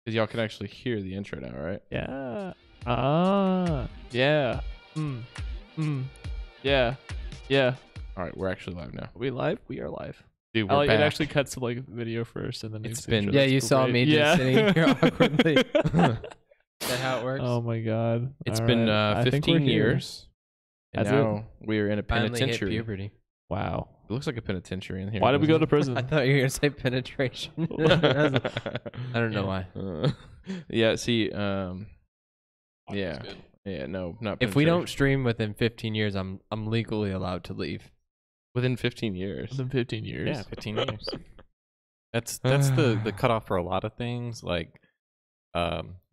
Because y'all can actually hear the intro now, right? Yeah. Yeah. Yeah. Yeah. All right, we're actually live now. Are we live? We are live. Dude, I we're like back. it actually cuts to like video first and then It's the been- intro. Yeah, you It's saw great. me just sitting here awkwardly. Is that how it works? Oh my god. It's All been right. I think we're 15 here. years. And Has it? now we are in a Finally hit penitentiary. puberty. Wow. It looks like a penitentiary in here. Why did we go to doesn't prison? I thought you were gonna say penetration. it? I don't know why. Yeah, see, yeah. Yeah, no, not If we don't penetration. stream within 15 years, I'm legally allowed to leave. Within 15 years. Within 15 years. Yeah, 15 years. That's the cutoff for a lot of things, like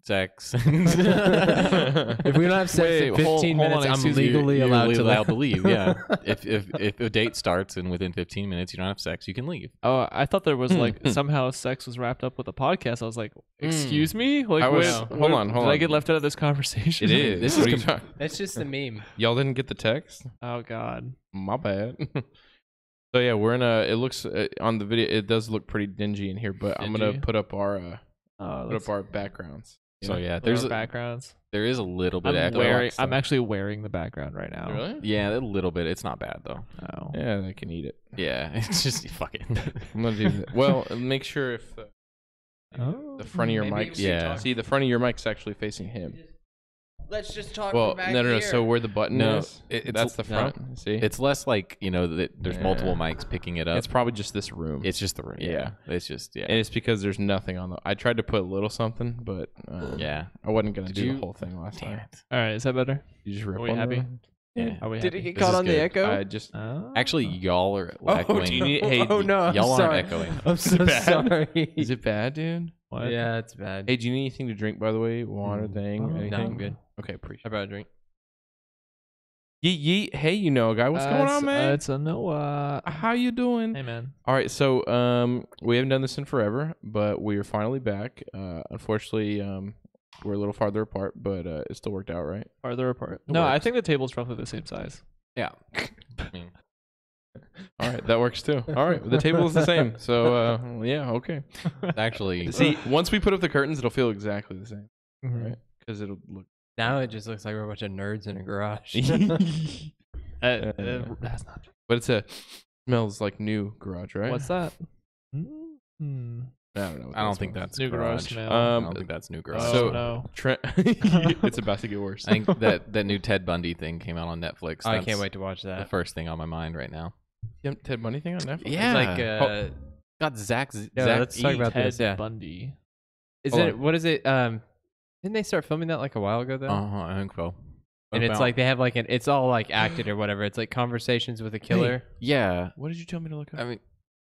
sex. If we don't have sex Wait, in 15 hold on, minutes, I'm excuse me. legally You're allowed legally to allowed leave. to leave. Yeah, if a date starts and within 15 minutes you don't have sex, you can leave. Oh, I thought there was like somehow sex was wrapped up with a podcast. I was like, excuse me? Like, I was- wait, hold on. Did I get left out of this conversation? It is. This What is are you talking- That's just a meme. Y'all didn't get the text? Oh god. My bad. So yeah, we're in a. It looks on the video. It does look pretty dingy in here, but I'm gonna Dingy? put up our Oh, put up our backgrounds. So yeah, there's there's backgrounds. there is a little bit of I'm echo. wearing. stuff. I'm actually wearing the background right now. Really? Yeah, a little bit. It's not bad though. Oh. Yeah, they can eat it. Yeah, it's just fuck it. I'm gonna do that. Well, make sure if Oh. the front of your Maybe mic's. we Yeah. See, the front of your mic's actually facing him. Let's just talk. Well, no. So where the button No, is, it's- that's the no. front. See, It's less like that there's multiple Yeah. mics picking it up. it's probably just this room. It's just the room. Yeah. It's just and it's because there's nothing on the. I tried to put a little something, but yeah. I wasn't gonna Did do you- the whole thing last Damn time. it. All right. Is that better? You just rip Are we on happy? Yeah. Are we Did happy? it get This caught is on the good. echo? I just Oh. Actually, y'all are Oh, echoing. do you need- hey, oh no, I'm y'all aren't sorry. echoing. I'm so bad? sorry. is it bad, dude? What? Yeah, it's bad. Hey, do you need anything to drink, by the way? Water thing? No, Anything? No, I'm good. Okay, How appreciate about a drink? it. Yeet, yeet. Hey, you know, guy. What's going on, man? It's a Noah. How you doing? Hey, man. All right, so we haven't done this in forever, but we are finally back. Unfortunately, we're a little farther apart, but it still worked out, right? Farther apart. It No, I works. think the table's roughly the same size. Yeah. I mean, All right, that works too. All right, the table is the same. So yeah, okay. actually, See, once we put up the curtains, it'll feel exactly the same, Mm-hmm. right? Because it'll look. Now it just looks like we're a bunch of nerds in a garage. That's not true. But smells like new garage, right? What's that? Mm-hmm. I don't know. what I don't that think smells. that's New garage garage. smell. I don't think that's new garage. Oh, so- no. Trent. It's about to get worse. I think that new Ted Bundy thing came out on Netflix. I That's can't wait to watch The that. first thing on my mind right now. Ted Bundy thing on Netflix. Yeah. It's like Got Zach. Yeah, Zach let's talk E. about Ted this. Yeah. Bundy. Is Hold it on. what is it? Didn't they start filming that like a while ago though? I think so. and it's About- like they have like it's all like acted or whatever. It's like conversations with a killer. yeah. What did you tell me to look up? I mean,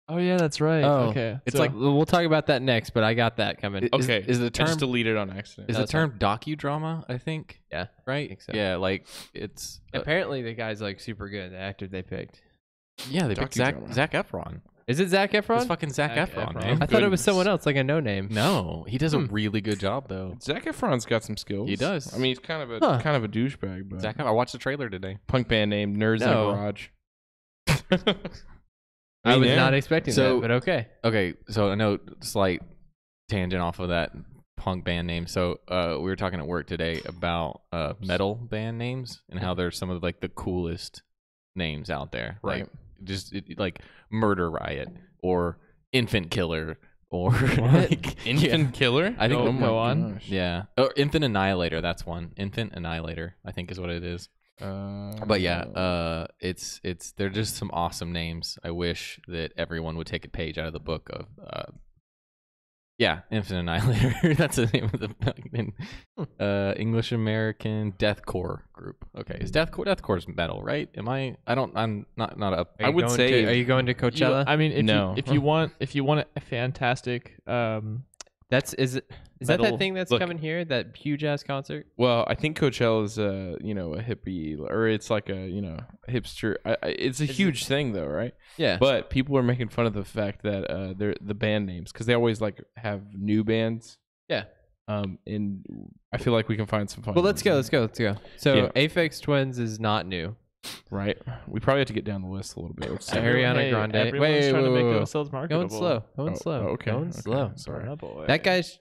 Oh yeah, that's right. Oh, Okay. it's So- like We'll talk about that next, but I got that coming. Okay, Is the I just term deleted it on accident. is No, the it's fine. term docudrama? I think. Yeah, Right. think so. Yeah. Like it's. Apparently the guy's like super good. The actor they picked. Yeah. They picked Zach Docudrama. Efron. Is it Zac Efron? It's fucking Zach Zac Efron, Efron. man. I thought it was Goodness. someone else, like a no name. No, he does a really good job though. Zac Efron's got some skills. He does. I mean, he's kind of a Huh. douchebag, but Zach, I watched the trailer today. punk band named Nerds No. in a Garage. I was yeah. not expecting So- that, but okay. Okay, so I know slight tangent off of that punk band name. So we were talking at work today about metal band names and how they're some of like the coolest names out there. Right. Like just like Murder Riot or Infant Killer or Infant Killer? I think oh my go on. gosh. yeah. Or Infant Annihilator, that's one. Infant Annihilator, I think is what it is. But yeah, it's they're just some awesome names. I wish that everyone would take a page out of the book of yeah, Infant Annihilator. That's the name of the English American deathcore group. Okay, is deathcore's metal, right? I'm not up. I would say- are you going to Coachella? I mean, No. if you want a fantastic Is that metal- thing that's Look. coming here? That huge ass concert? Well, I think Coachella's a hippie, or it's like a hipster. It's a huge thing though, right? Yeah. But people are making fun of the fact that they're the band names because they always like have new bands. Yeah. And I feel like we can find some fun. Well, let's go. So Yeah. Aphex Twins is not new. Right. We probably have to get down the list a little bit. Let's see. Ariana Grande. Everyone's trying to make themselves marketable. Going slow. Going Oh, slow. okay, Going okay. slow. Sorry. Oh, boy. That guy's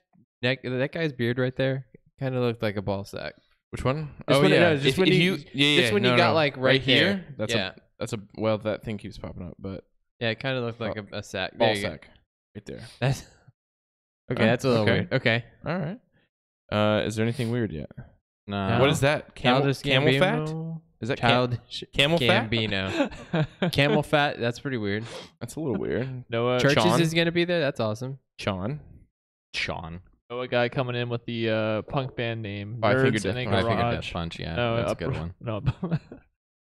beard right there kind of looked like a ball sack. Which one? Just when- no, just If when you- yeah, just when no, you got no. like right here. there. That's Yeah. well, that thing keeps popping up, but Yeah, it kind of looked like a sack. There ball you go. sack right there. That's okay. That's a little okay. weird. Okay. All right. Is there anything weird yet? No. What is that? Camel Childish fat? Gambino. Is that Camel fat? Gambino. Camel fat. That's pretty weird. That's a little weird. Noah Churches Sean? is gonna be there. That's awesome. Sean. Noah guy coming in with the punk band name. Five Finger Nerds Death in a Punch. I figured Garage. Death Punch. Yeah, No, that's a good one. No.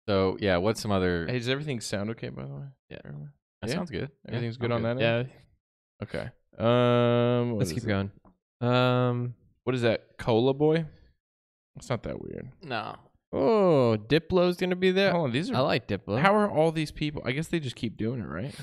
So yeah, what's some other? Hey, does everything sound okay, by the way? Yeah. That Yeah. sounds good. Everything's Yeah, good on I'm that end? Yeah. Okay. What Let's is keep it? going. What is that? Cola Boy? It's not that weird. No. Oh, Diplo's gonna be there. Hold on, these I are. like Diplo. How are all these people? I guess they just keep doing it, right?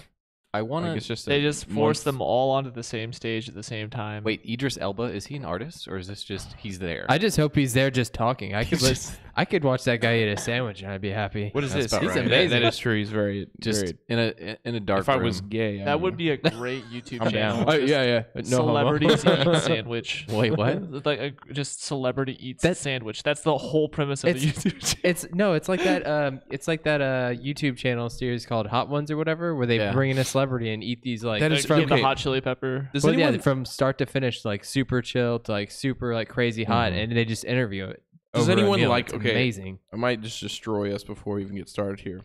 I want Like to. it's just They a just force month- them all onto the same stage at the same time. Wait, Idris Elba, is he an artist or is this just he's there? I just hope he's there just talking. I could He's just- I could watch that guy eat a sandwich and I'd be happy. What is That's this? about He's right. amazing. That is true. He's very just very, in a dark if I room. was gay, I That don't would know. be a great YouTube I'm channel. down. Just yeah. No Celebrities homo. eat sandwich. Wait, what? Like just celebrity eats That's- sandwich. That's the whole premise of the YouTube channel. It's like that. It's like that YouTube channel series called Hot Ones or whatever, where they Yeah. bring in a celebrity and eat these like. That is Like, from- get the okay. hot chili pepper. Does Well, anyone? yeah, from start to finish, like super chill to like super like crazy hot, and they just interview it. Does over a anyone meal. like- It's okay. amazing? I might just destroy us before we even get started here,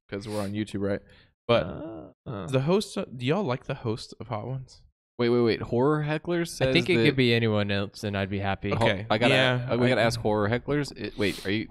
because we're on YouTube, right? But the host, do y'all like the host of Hot Ones? Wait. Horror hecklers. Says I think it that- could be anyone else, and I'd be happy. Okay. I gotta. Yeah, we I- gotta ask horror hecklers. Wait, are you?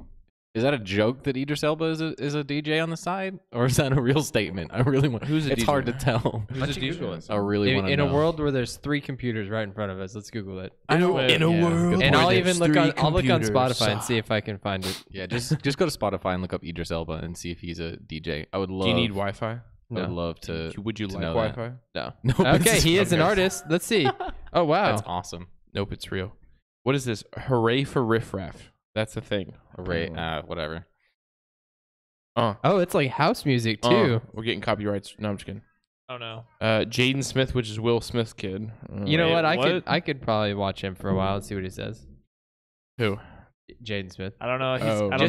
Is that a joke that Idris Elba is a DJ on the side, or is that a real statement? I really want. Who's a It's DJ? hard to tell. Who's Why a don't you DJ? Google it? I really want to In know. a world where there's 3 computers right in front of us, let's Google it. In a Yeah. world, And where I'll there's even look 3 on. I'll look on computers. Spotify and see if I can find it. Yeah, just go to Spotify and look up Idris Elba and see if he's a DJ. I would love. Do you need Wi-Fi? I would No. love to. Would you to like know that. Wi-Fi? No. No, but Okay, it's- he is an okay. artist. Let's see. Oh wow. That's awesome. Nope, it's real. What is this? Hooray for Riff Raff. That's the thing. Right. Whatever. Oh, it's like house music too. We're getting copyrights. No, I'm just kidding. Oh no. Jaden Smith, which is Will Smith's kid. You know Wait, what? what? I could probably watch him for a while and see what he says. Who? Jaden Smith. I don't know. Oh, I don't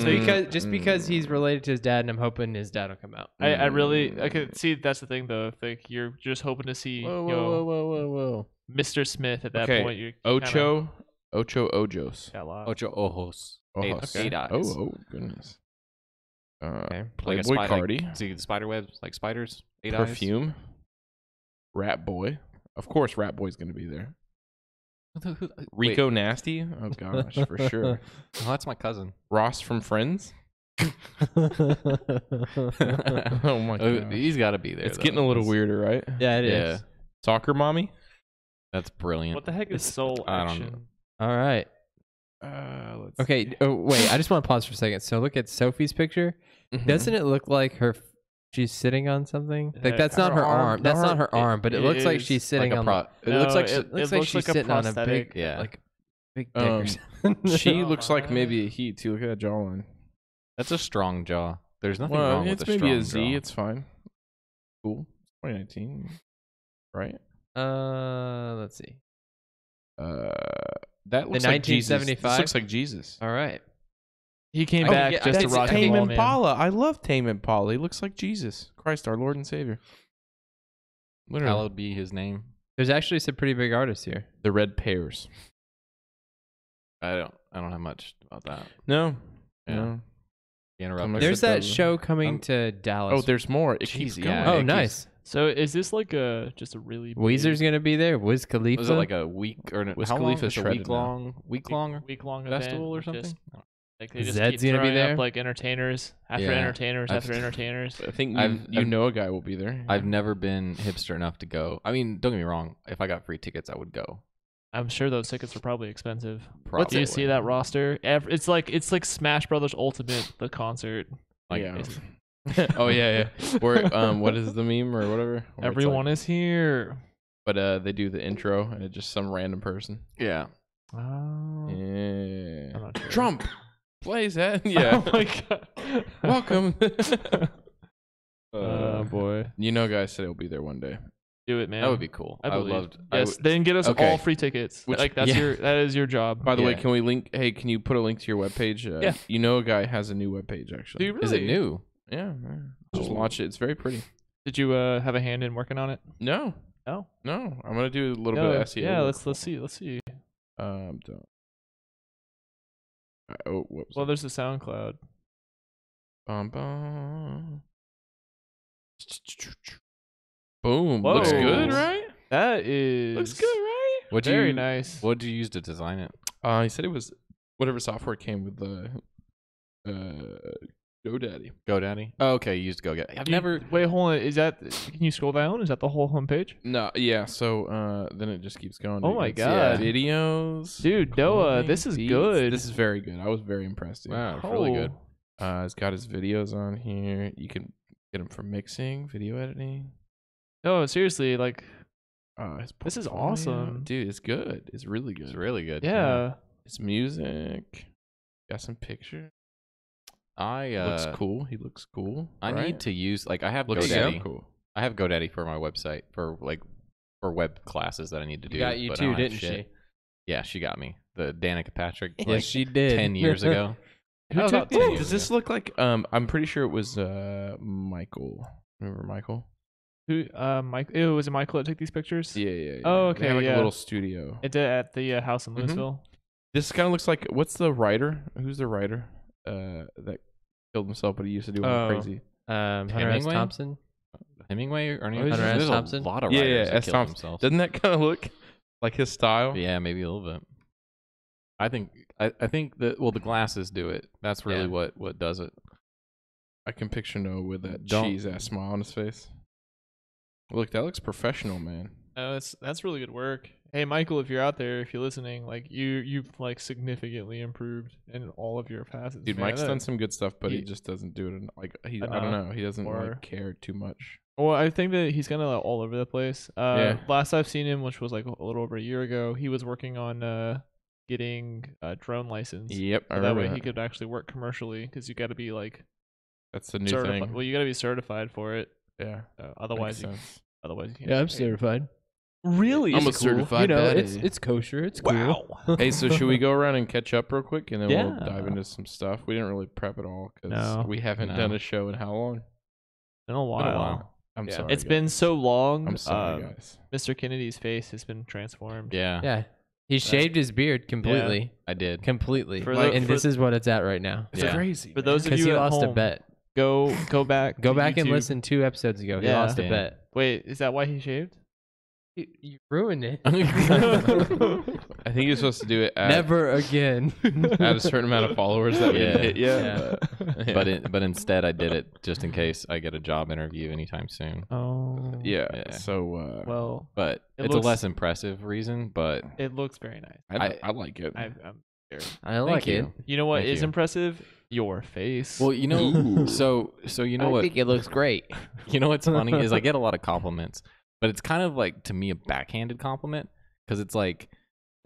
Just think. because he's related to his dad, and I'm hoping his dad will come out. I really I could see that's the thing though. If like you're just hoping to see Whoa. Mr. Smith at that Okay, point. You Ocho Ojos. got lost. Ocho ojos. Ojos. Eight eyes. Oh goodness. Okay. Like a Playboy spider. Cardi. See the spider webs like spiders. 8 eyes. Perfume. Rat Boy. Of course, Rat Boy's gonna be there. Rico Nasty. Oh gosh, for sure. Oh, that's my cousin. Ross from Friends. Oh my god. He's got to be there. It's though. getting a little That's- weirder, right? Yeah, it is. Yeah, Soccer Mommy. that's brilliant. What the heck is soul I don't action? All right. Let's Okay. Oh, wait. I just want to pause for a second. So look at Sophie's picture. Mhm. Doesn't it look like she's sitting on something? Like Her- that's not her her arm- arm. That's no, not her it- arm, but it it looks like is she's sitting like a on. pro. It No, looks like it Looks like looks she's like a sitting on a big, prosthetic. Yeah. like big dick or Um, something. She Oh looks my like God. maybe a he too. Look at that jawline. that's a strong jaw. There's nothing Well, wrong with it's a maybe strong a Z. jaw. It's fine. Cool. 2019, right? Let's see. That looks like Jesus. This 1975? looks like Jesus. All right. He came Oh, back yeah, just to that's rock and Tame roll, man. Impala. I love Tame Impala. He looks like Jesus Christ, our Lord and Savior. Literally. Hallowed be his name. There's actually some pretty big artists here. The Red Pears. I don't have much about that. No. Yeah. No. You interrupt Someone me. There's said that that- show coming to Dallas. Oh, there's more. It keeps Jeez, going. yeah. Oh, it keeps- nice. So is this like just a really big, Weezer's gonna be there. Wiz Khalifa. Was it like a week or Wiz how long? Khalifa's It's a shredded week now. long week-long festival or event, something? just- Like they just Zed's keep gonna be throwing there? up like entertainers after Yeah. entertainers I've- after entertainers. I think I've- Unoahguy will be there. I've never been hipster enough to go. I mean, don't get me wrong. If I got free tickets, I would go. I'm sure those tickets are probably expensive. Probably. Do you see that roster? It's like Smash Brothers Ultimate, the concert. Like, yeah. it's- Oh yeah, yeah. Where what is the meme or whatever? Where it's Everyone like- is here. But they do the intro and it's just some random person. yeah. Oh, Yeah. I'm not sure. Trump plays that. Yeah. Oh my god. Welcome. Boy. Guys said he'll be there one day. Do it, man. That would be cool. I would believe. love. Yes, then get us Okay. all free tickets. Which- Like that's yeah. that is your job. By the way, Yeah. can we link? Hey, can you put a link to your webpage? Yeah. Unoahguy has a new webpage actually. Do you really? Is it new? Yeah. Just launch it. It's very pretty. Did you have a hand in working on it? No. No. I'm gonna do a little No, bit of SEO. Yeah, work. let's see. Don't. Oh, what was Well, that? there's the SoundCloud. Bum. Boom. Looks Whoa. good, right? That is Looks good, right? What Very nice. What did you use to design it? He said it was whatever software came with the GoDaddy. GoDaddy. Oh, okay. You used GoDaddy. I've You- never. Wait, hold on. Is that? Can you scroll down? Is that the whole homepage? No, yeah. So then it just keeps going. Oh dude. my It's, God. videos, Dude, Noah, clothing, this is beats. good. This is very good. I was very impressed. Dude. Wow, it's really good. It's got his videos on here. You can get them for mixing, video editing. No, seriously, like, His This is portfolio. awesome. dude. It's good. It's really good. It's really good. yeah. It's music. Got some pictures. I Looks cool. He looks cool. I right? need to use I have Looks so GoDaddy. cool. I have GoDaddy for my website for web classes that I need to do. You got you but I too, don't have didn't shit. Yeah, she got me. The Danica Patrick. she? Like Yes, she did. 10 years ago. Who Oh, took about 10 these? years Does this ago. look like? I'm pretty sure it was Michael. Remember Michael? Who? Mike. Ew, was it Michael that took these pictures? Yeah. Oh, They have okay, like yeah. a little studio. It did at the house in Mhm. Louisville. This kind of looks like what's the writer? Who's the writer? That killed himself, but he used to do all Oh. crazy. Hunter S. Hemingway? Thompson. Hemingway or any Oh, Hunter S. there's Thompson? a lot of Yeah, writers that S. killed Thompson. themselves. Doesn't that kind of look like his style? Yeah, maybe a little bit. I think that the glasses do it. That's really Yeah. what does it. I can picture Noah with that Don't- cheese ass smile on his face. Look, that looks professional, man. Oh, that's really good work. Hey, Michael, if you're out there, if you're listening, like you've like significantly improved in all of your facets. Dude, man. Mike's done some good stuff, but he he- just doesn't do it. Like I Enough, don't know. He doesn't or- like care too much. Well, I think that he's kind of all over the place. Yeah. Last I've seen him, which was like a little over a year ago, he was working on getting a drone license. Yep, I So that remember way that. he could actually work commercially, because you got to be like That's the new certified. thing. Well, you got to be certified for it. Yeah. Otherwise, makes you, sense. otherwise you can't. Yeah, I'm get paid. certified. Really? I'm Is a it cool? certified You know, baddie. it's kosher. It's cool. Hey, so should we go around and catch up real quick, and then we'll Yeah. dive into some stuff? We didn't really prep at all because No. we haven't No. done a show in how long? Been a while. while. I'm Yeah. sorry. It's guys. been so long. I'm sorry, guys. Mr. Kennedy's face has been transformed. Yeah, Yeah, he shaved his beard completely, I did. completely, For the- and for- this is what it's at right now. It's Yeah. crazy. For those of Because you he at lost home, a bet. go back. Go to back and YouTube. listen 2 episodes ago. He Yeah. lost a Damn. bet. Wait, is that why he shaved? You ruined it. I think you're supposed to do it at, Never again. at a certain amount of followers that we Yeah. didn't hit yet. Yeah. But, but instead I did it just in case I get a job interview anytime soon. Oh. yeah. Yeah. So Well, But It it's looks- a less impressive reason. But it looks very nice. I like it. I'm scared. I like you. it. You know what Thank is you. impressive? Your face. Well, you know, Ooh. so you know I what think it looks great. you know what's funny is I get a lot of compliments, but it's kind of like to me a backhanded compliment because it's like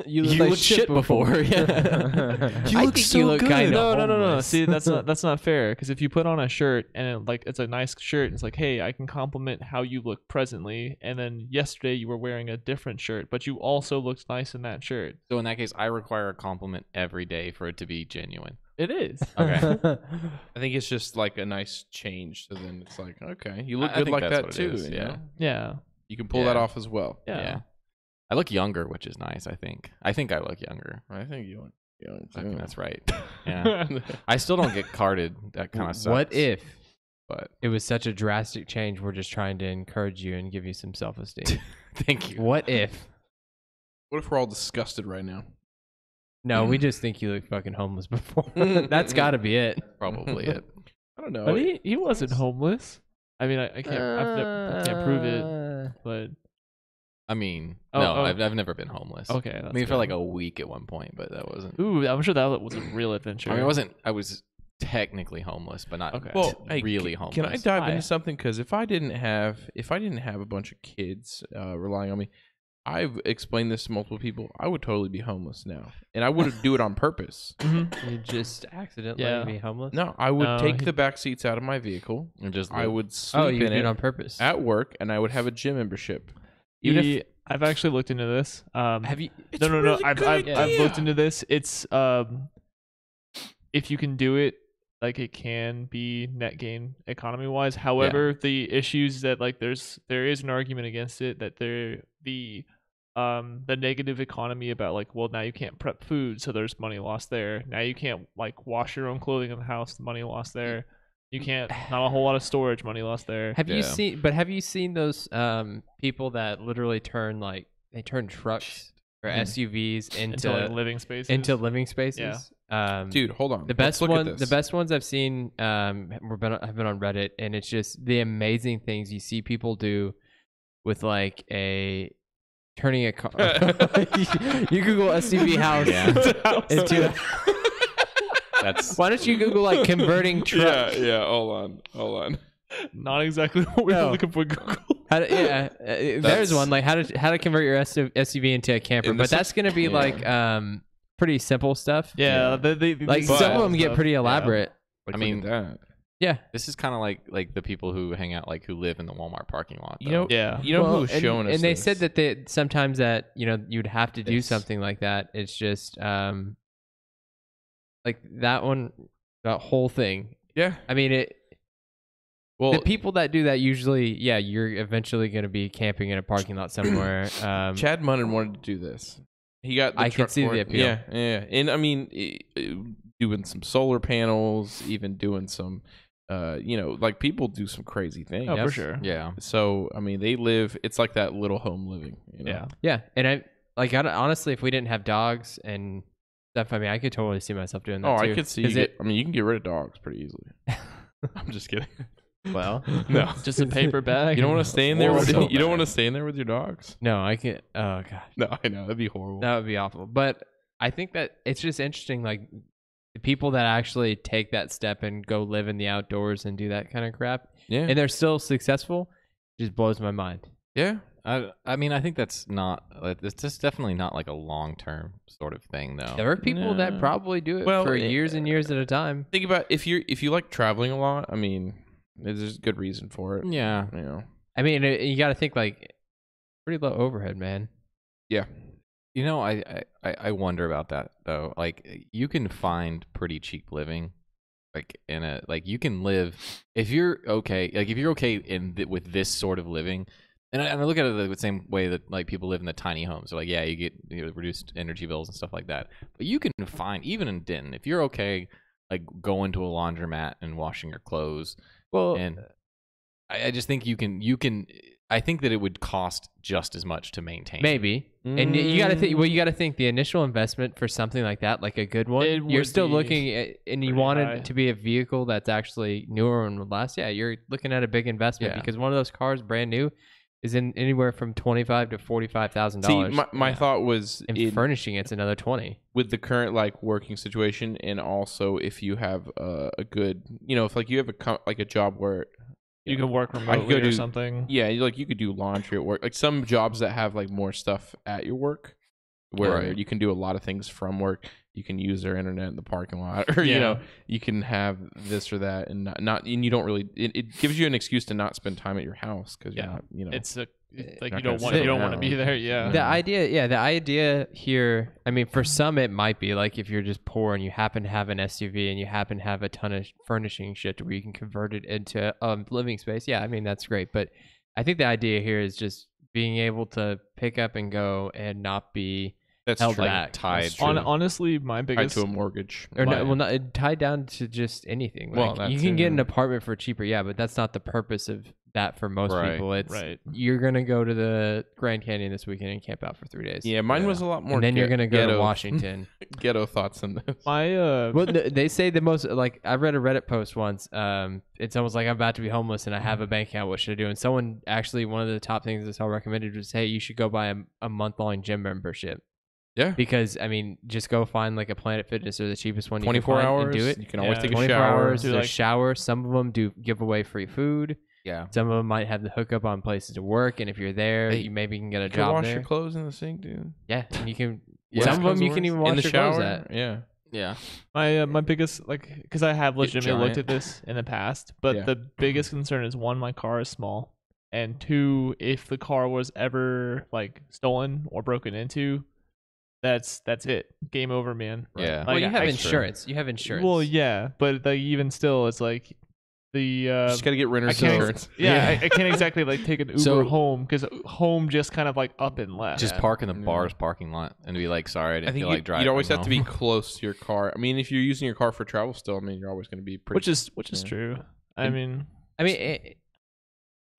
you like look shit before. Yeah. I think you look kind of No. See, that's not fair. Because if you put on a shirt and it's a nice shirt, it's like, hey, I can compliment how you look presently. And then yesterday you were wearing a different shirt, but you also looked nice in that shirt. So in that case, I require a compliment every day for it to be genuine. It is. Okay. I think it's just like a nice change. So then it's like, okay, you look I good think like that's that what it too. is, you yeah. know? Yeah. You can pull that Yeah. off as well. Yeah. I look younger, which is nice. I think I look younger. I think you want. I think that's right. Yeah. I still don't get carded. That kind of sucks. What if But it was such a drastic change? We're just trying to encourage you and give you some self-esteem. thank you. What if? What if we're all disgusted right now? No, we just think you look fucking homeless before. That's got to be it. Probably it. I don't know. But he wasn't homeless. I mean, I can't I can't prove it, but I mean, Oh, no, oh. I've never been homeless. okay. I That's mean, for good. like a week at one point, but that wasn't. Ooh, I'm sure that was a real adventure. I mean, it wasn't. I was technically homeless, but not Okay. Well, hey, really homeless. Can I dive Why? into something? Because if I didn't have a bunch of kids relying on me, I've explained this to multiple people. I would totally be homeless now, and I would do it on purpose. You just accidentally be homeless. No, I would take the back seats out of my vehicle and just I would sleep you in do it it on purpose at work, and I would have a gym membership. I've actually looked into this. have you No. I've looked into this. It's if you can do it, like it can be net gain economy wise. However, the issues that like there is an argument against it that the negative economy about like, well, now you can't prep food, so there's money lost there. Now you can't like wash your own clothing in the house, money lost there. You can't, not a whole lot of storage, money lost there. Have you seen those people that literally turn trucks or SUVs into like living spaces? Yeah. Dude, hold on. The best ones I've seen have been on Reddit, and it's just the amazing things you see people do with like turning a car. You Google SUV house into. Why don't you Google like converting truck? Yeah. Hold on. Not exactly what we're looking for. Google. There's one like how to convert your SUV into a camper, but that's gonna be like pretty simple stuff. Yeah, like some of them get pretty elaborate. Like, I mean, yeah, this is kind of like the people who hang out, like who live in the Walmart parking lot. You know who's showing us, and they this? said that they sometimes that you'd have to do something like that. It's just like that whole thing. Yeah, I mean the people that do that usually, you're eventually going to be camping in a parking lot somewhere. Chad Munnan wanted to do this. He got the I truck can see for the it. appeal. Yeah. And I mean, doing some solar panels, even doing some, like people do some crazy things. Oh, for sure. Yeah. So, I mean, they live, it's like that little home living. Yeah. And honestly, if we didn't have dogs and stuff, I mean, I could totally see myself doing that too. I could see you can get rid of dogs pretty easily. I'm just kidding. Well, no, just a paper bag. You don't want to stay in there. You don't want to stay in there with your dogs. No, I can't. Oh god. No, I know that'd be horrible. That would be awful. But I think that it's just interesting, like the people that actually take that step and go live in the outdoors and do that kind of crap. Yeah, and they're still successful. Just blows my mind. Yeah. I mean, I think that's it's just definitely not like a long-term sort of thing, though. There are people that probably do it for years and years at a time. Think about if you like traveling a lot. I mean, there's a good reason for it. Yeah. I mean, you got to think like pretty low overhead, man. Yeah. I wonder about that though. Like, you can find pretty cheap living, like you can live if you're okay. Like, if you're okay with this sort of living. And I look at it the same way that like people live in the tiny homes. So like, you get reduced energy bills and stuff like that. But you can find, even in Denton, if you're okay, like going to a laundromat and washing your clothes. Well, and I just think you can. I think that it would cost just as much to maintain. Maybe, and you got to think. Well, you got to think the initial investment for something like that, like a good one. You're still looking at, and you want it to be a vehicle that's actually newer and would last. Yeah, you're looking at a big investment because one of those cars, brand new, is in anywhere from $25,000 to $45,000. See, my thought was furnishing it's another $20,000 with the current like working situation, and also if you have a good, if like you have a job where you can work remotely or something. Yeah, you could do laundry at work. Like some jobs that have like more stuff at your work, where you can do a lot of things from work. You can use their internet in the parking lot, or you can have this or that, and not and you don't really. It gives you an excuse to not spend time at your house because you're not, it's like you don't want to be there. Yeah. The idea here. I mean, for some it might be like if you're just poor and you happen to have an SUV and you happen to have a ton of furnishing shit where you can convert it into living space. Yeah, I mean that's great, but I think the idea here is just being able to pick up and go and not be. That's held true. back. Tied. Honestly, my biggest tied to a mortgage, or not tied down to just anything. Like, you can get an apartment for cheaper, but that's not the purpose of that for most people. It's you're gonna go to the Grand Canyon this weekend and camp out for 3 days. Yeah, mine was a lot more. And then you're gonna go to Washington. Ghetto thoughts on this. Well, they say the most like I read a Reddit post once. It's almost like I'm about to be homeless and I have a bank account. What should I do? And someone actually one of the top things I saw recommended was, hey, you should go buy a month-long gym membership. Yeah, because I mean, just go find like a Planet Fitness or the cheapest one. 24 hours, and do it. You can always take a 24 shower. hours. There's a shower. Some of them do give away free food. Yeah. Some of them might have the hookup on places to work, and if you're there, Hey, you maybe can get a You can job wash there. your clothes in the sink, dude. Yeah, and you can. Yeah. Some of them you can even wash in the your shower. clothes at. Yeah. Yeah. My biggest because I have legitimately looked giant. at this in the past, but Yeah. the biggest concern is one, my car is small, and two, if the car was ever like stolen or broken into, that's it, game over, man. Yeah. Well, Like, you have I- insurance. You have insurance. Well, yeah, but like even still, it's like the Just gotta get I renter's can't. insurance. Yeah, I can't exactly like take an Uber So- home because home just kind of like up and left. Just park in the Yeah. bar's parking lot and be like, sorry, I didn't I think feel like driving. you'd always have to be home. close to your car. I mean, if you're using your car for travel still, I mean, you're always going to be pretty. which is yeah. true. I And- mean, I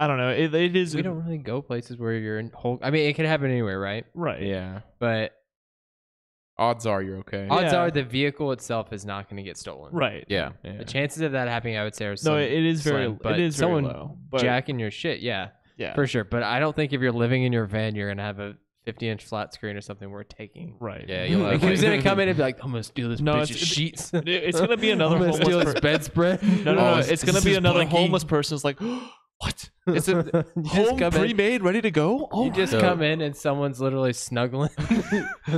I don't know. It is we don't really go places where you're in whole. I mean, it could happen anywhere, right? right. Yeah. But Odds are you're okay. odds Yeah. are the vehicle itself is not going to get stolen. Right. Yeah. Yeah. The chances of that happening, I would say, are No, slim, it is very. slim, but It is someone very low. But jacking your shit, yeah, yeah. for sure. But I don't think if you're living in your van, you're gonna have a 50-inch flat screen or something worth taking. Right. Yeah, you'll Like, have who's gonna come in and be like, "I'm gonna steal this No, bitch's it's- sheets. It's gonna be another I'm gonna steal homeless his person. bedspread." No. Oh, It's gonna this be is another blanky. homeless person. It's like, what? Is it You just home come in- pre-made, ready to go? Oh, You just So- come in and someone's literally snuggling.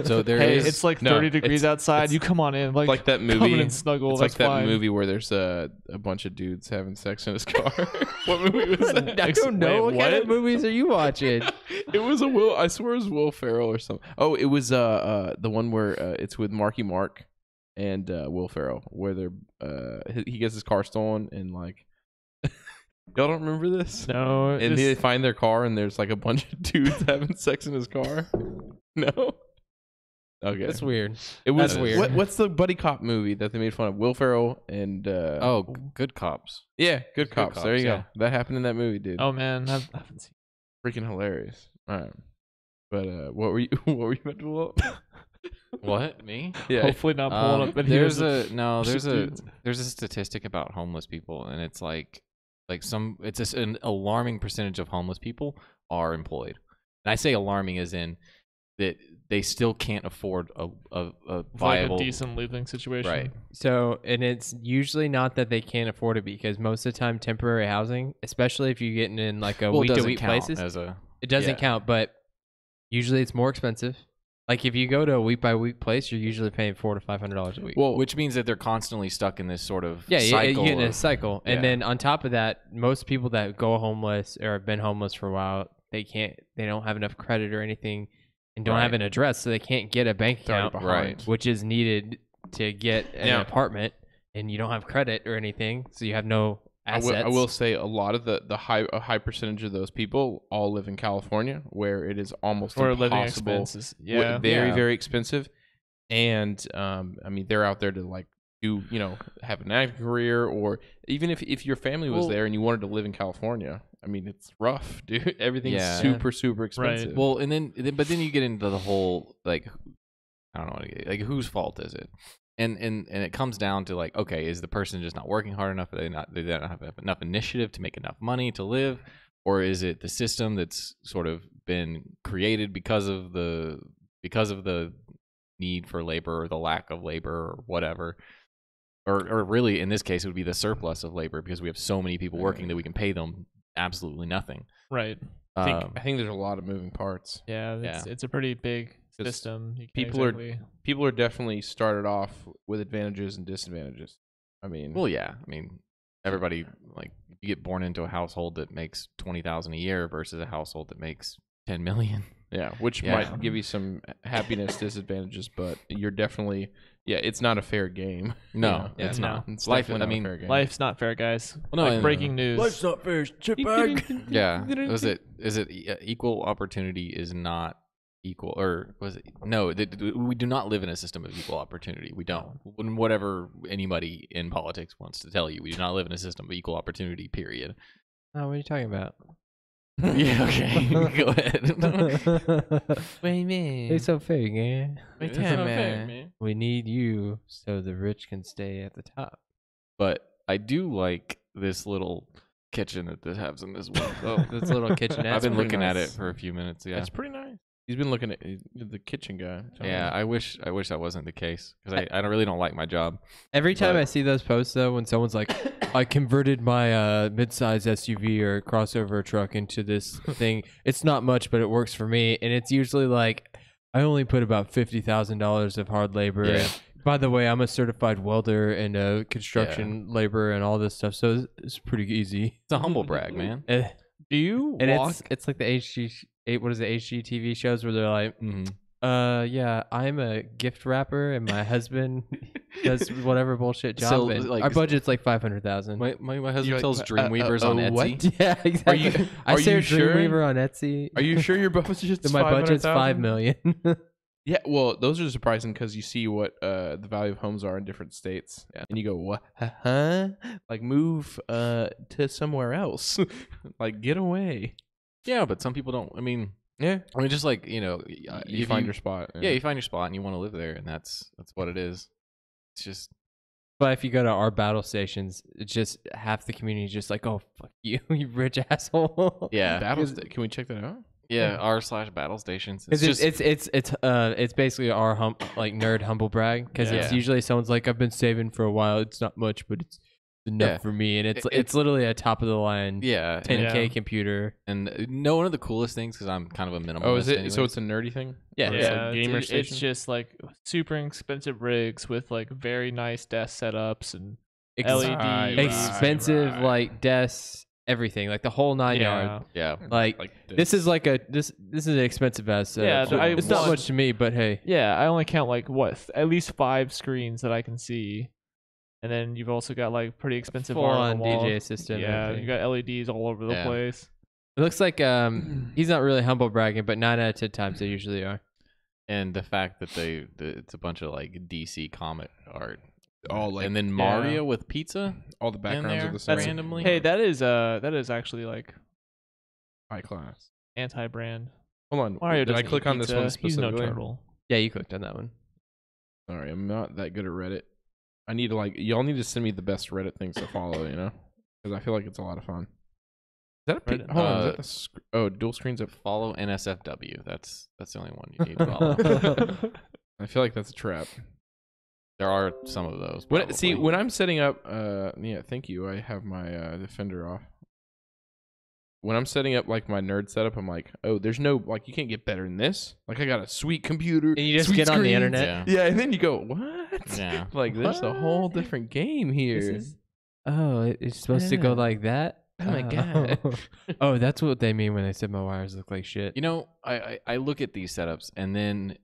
So there hey, is- it's like no, 30 degrees outside. You come on in, It's like that come in movie. and snuggle. It's That's like that fine. movie where there's a bunch of dudes having sex in his car. What movie was that? I don't know. Wait, what kind what? of movies are you watching? It was a Will. I swear it was Will Ferrell or something. Oh, it was the one where it's with Marky Mark and Will Ferrell, where they're he gets his car stolen and like y'all don't remember this? No, And they find their car and there's like a bunch of dudes having sex in his car. No. Okay. That's weird. It was That's weird. What's the buddy cop movie that they made fun of? Will Ferrell and Oh, Good Cops. yeah, Good Cops. There you yeah. go. That happened in that movie, dude. Oh man, I haven't seen. Freaking hilarious. All right. But what were you about to pull up? What? Me? Yeah. Hopefully not pulling up. But There's here's there's a statistic about homeless people, and it's like an alarming percentage of homeless people are employed. And I say alarming as in that they still can't afford a viable, like a decent living situation. right? So, and it's usually not that they can't afford it because most of the time, temporary housing, especially if you're getting in like a Well, it week to doesn't week count places, as a it doesn't yeah. count. But usually, it's more expensive. Like if you go to a week by week place, you're usually paying $400 to $500 a week. Well, which means that they're constantly stuck in this sort of Yeah, cycle. you get in a of- cycle, and yeah. then on top of that, most people that go homeless or have been homeless for a while, they don't have enough credit or anything, and don't have Right. an address, so they can't get a bank They're already account, behind. Right. which is needed to get an Yeah. apartment, and you don't have credit or anything, so you have no assets. I will say a lot of a high percentage of those people all live in California, where it is almost For living impossible. expenses. Yeah. Very Yeah. very expensive, and I mean they're out there to like do have an active career, or even if your family was Well- there and you wanted to live in California, I mean it's rough, dude. Everything's Yeah. super expensive. Well, and then you get into the whole like I don't know, like whose fault is it? And it comes down to like, okay, is the person just not working hard enough? They don't have enough initiative to make enough money to live, or is it the system that's sort of been created because of the need for labor or the lack of labor or whatever? Or really, in this case, it would be the surplus of labor because we have so many people working that we can pay them absolutely nothing. Right. I think there's a lot of moving parts. Yeah. It's a pretty big 'Cause system. You can't people are- exactly- People are definitely started off with advantages and disadvantages. I mean, Well, yeah, I mean, everybody like you get born into a household that makes $20,000 a year versus a household that makes 10 million. yeah, which Yeah. might give you some happiness disadvantages, but you're definitely it's not a fair game. No, Yeah, it's no. not. It's Life, definitely I not mean, a fair game. Life's not fair, guys. no, Like and- breaking news. not fair, shitbag. Yeah, is it equal opportunity is not equal, or was it no? We do not live in a system of equal opportunity. We don't. Whatever anybody in politics wants to tell you, we do not live in a system of equal opportunity. Period. Oh, what are you talking about? Yeah. Okay. Go ahead. Wait, man. It's so fair, man. Wait, It's not fair, man. We need you so the rich can stay at the top. But I do like this little kitchen that this has in this one. Oh, this little kitchenette. I've been pretty looking at nice. it for a few minutes. Yeah. That's pretty nice. He's been looking at the kitchen guy. Yeah, I wish that wasn't the case because I really don't like my job. Every time I see those posts though, when someone's like, I converted my mid-size SUV or crossover truck into this thing, it's not much, but it works for me. And it's usually like, I only put about $50,000 of hard labor. Yeah. By the way, I'm a certified welder and construction labor and all this stuff, so it's pretty easy. It's a humble brag, man. Do you And walk? it's like the HGTV shows where they're like, yeah, I'm a gift wrapper and my husband does whatever bullshit job. So, and like, our budget's like 500,000. My husband You're like, sells Dreamweavers on Etsy. what? Yeah, exactly. I are say you sure? Dreamweaver on Etsy. Are you sure your budget's My budget's 500,000? $5 million. Yeah, well, those are surprising because you see what the value of homes are in different states, and you go, "What? Huh? Like move to somewhere else? Like get away." Yeah, but some people don't. I mean, just like You find your spot. Yeah, you find your spot and you want to live there, and that's what it is. It's just. But if you go to our battle stations, it's just half the community is just like, oh, fuck you, you rich asshole. Yeah. Can we check that out? Yeah, r/battle stations. It's just it's basically our nerd humble brag because it's Yeah. usually someone's like, I've been saving for a while. It's not much, but it's enough for me, and it's literally a top of the line 10K computer. And one of the coolest things because I'm kind of a minimalist. Oh, is it? anyways. So it's a nerdy thing? Yeah. Or it's Yeah, like gamer it's station? just like super expensive rigs with like very nice desk setups and Ex- LED expensive right. like desks, everything, like the whole 9 yards. Yeah. Like this is like this is an expensive ass setup. Yeah, It's not much to me, but hey. Yeah, I only count like at least 5 screens that I can see, and then you've also got like pretty expensive Full art on the wall. DJ system. Yeah, everything. you got LEDs all over the Yeah. place. It looks like he's not really humble bragging, but 9 out of 10 times they usually are. And the fact that it's a bunch of like DC comic art. all like And then Mario with pizza. all the backgrounds there. are the same. That's randomly. Hey, that is actually like High class. anti-brand. Hold on. Mario Did I doesn't click eat on this one pizza. He's no specifically? turtle. Yeah, you clicked on that one. Sorry, I'm not that good at Reddit. I need to y'all need to send me the best Reddit things to follow, because I feel like it's a lot of fun. Is that a Reddit? hold on? Is that dual screens of? Follow NSFW. That's the only one you need to follow. I feel like that's a trap. There are some of those. See, probably. when I'm setting up, thank you. I have my Defender off. When I'm setting up like my nerd setup, I'm like, oh, there's no you can't get better than this. Like I got a sweet computer. And you just sweet get on the screens. internet. Yeah. Yeah, and then you go, what? Yeah. Like there's a whole different game here. It's supposed to go like that? Oh my God. Oh, that's what they mean when they said my wires look like shit. I look at these setups and then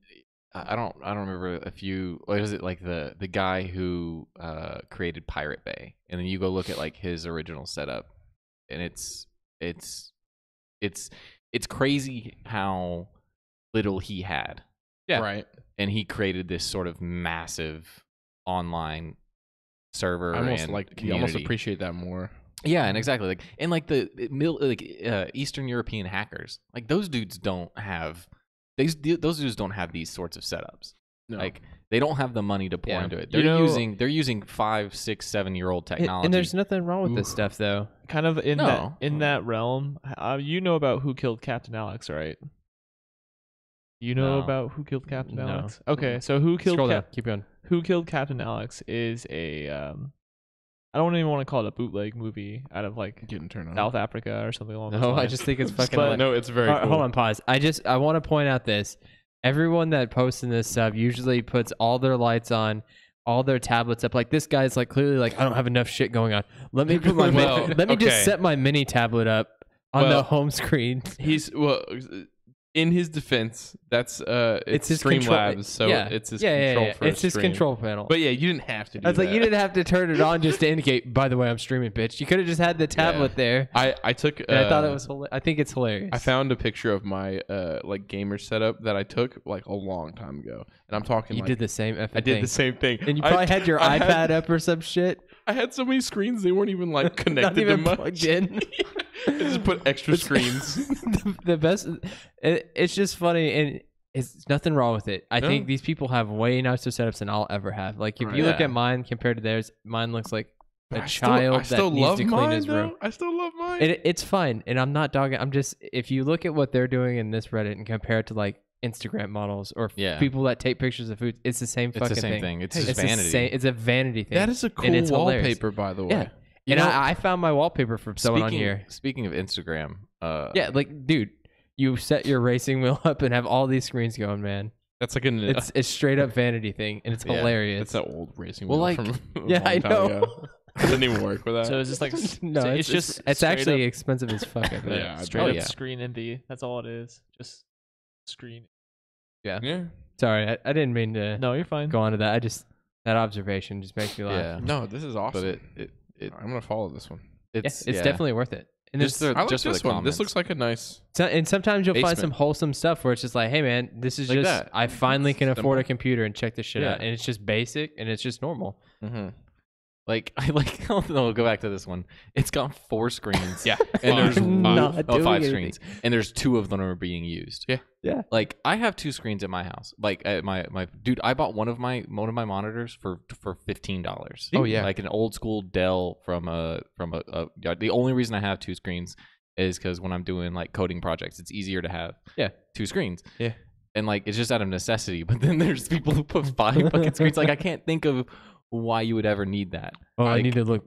I don't remember a few. What is it like the guy who created Pirate Bay, and then you go look at like his original setup, and it's crazy how little he had. Yeah. Right. And he created this sort of massive online server I almost and you community. almost appreciate that more. Yeah, and exactly the Eastern European hackers, like those dudes don't have those dudes don't have these sorts of setups. No. Like they don't have the money to pour Yeah. into it. You They're know- using 5, 6, 7-year-old technology. And there's nothing wrong with this stuff, though. Kind of in No. that realm. You know about Who Killed Captain Alex, right? You know No. about Who Killed Captain No. Alex? Okay, so Who Killed Scroll down. Keep going. Who Killed Captain Alex is a I don't even want to call it a bootleg movie out of like Getting turned on. South Africa or something along those No, I lines. just think it's fucking. But- No, it's very All right, cool. hold on, pause. I want to point out this. Everyone that posts in this sub usually puts all their lights on, all their tablets up. Like this guy's like clearly like, I don't have enough shit going on. Let me put my Well, let me just okay. set my mini tablet up on the Well, home screen. He's in his defense, that's it's his control. Streamlabs, so yeah. it's his yeah, control yeah. for It's his stream. control panel. But yeah, you didn't have to do I was like, that. you didn't have to turn it on just to indicate. By the way, I'm streaming, bitch. You could have just had the tablet there. I took. And I thought it was. I think it's hilarious. I found a picture of my like gamer setup that I took like a long time ago, and I'm talking. You like, did the same effing I did thing. the same thing, And you probably had your I iPad up or some shit. I had so many screens they weren't even like connected Not even to much. plugged in. I just put extra screens. the best. It's just funny, and it's nothing wrong with it. I No. think these people have way nicer setups than I'll ever have. Like if you look Yeah. at mine compared to theirs, mine looks like a I child still that needs love to clean mine, his room. though. I still love mine. It's fine, and I'm not dogging. I'm just if you look at what they're doing in this Reddit and compare it to like Instagram models or Yeah. people that take pictures of food. It's the same It's fucking the same thing. It's just the vanity. same- it's a vanity thing. That is a and cool it's hilarious. wallpaper, by the way. Yeah. You And know, I found my wallpaper from someone on here. Speaking of Instagram, Yeah, like, dude, you set your racing wheel up and have all these screens going, man. That's like an It's straight up vanity thing, and it's Yeah, hilarious. It's that old racing Well, wheel like- from a Yeah, long I time know. ago. Doesn't even work with that. So it's just like no, so it's just it's straight actually up, expensive as fuck. I bet. Yeah, I straight bet. up yeah. screen ND. That's all it is. Just screen. yeah. Sorry, I didn't mean to No, you're fine. go on to that. I just that observation just makes me laugh. yeah, No, this is awesome. but it I'm gonna follow this one. it's It's definitely worth it. And Just there's- the- I like just for this the one. This comments. looks like a nice. and sometimes you'll find basement. some wholesome stuff where it's just like, hey man, this is Like just that. I finally can Simple. afford a computer and check this shit Yeah. out, and it's just basic and it's just normal. Mm-hmm. like I like. I'll go back to this one. It's got 4 screens. Yeah, and there's Not five, doing 5 anything. screens, and there's 2 of them are being used. Yeah. Yeah. Like I have 2 screens at my house. Like my dude, I bought one of my monitors for $15. Oh, yeah. like an old school Dell from yeah, the only reason I have 2 screens is because when I'm doing like coding projects, it's easier to have 2 screens. Yeah. And like it's just out of necessity. But then there's people who put 5 fucking screens. Like I can't think of why you would ever need that. Oh, I Like- need to look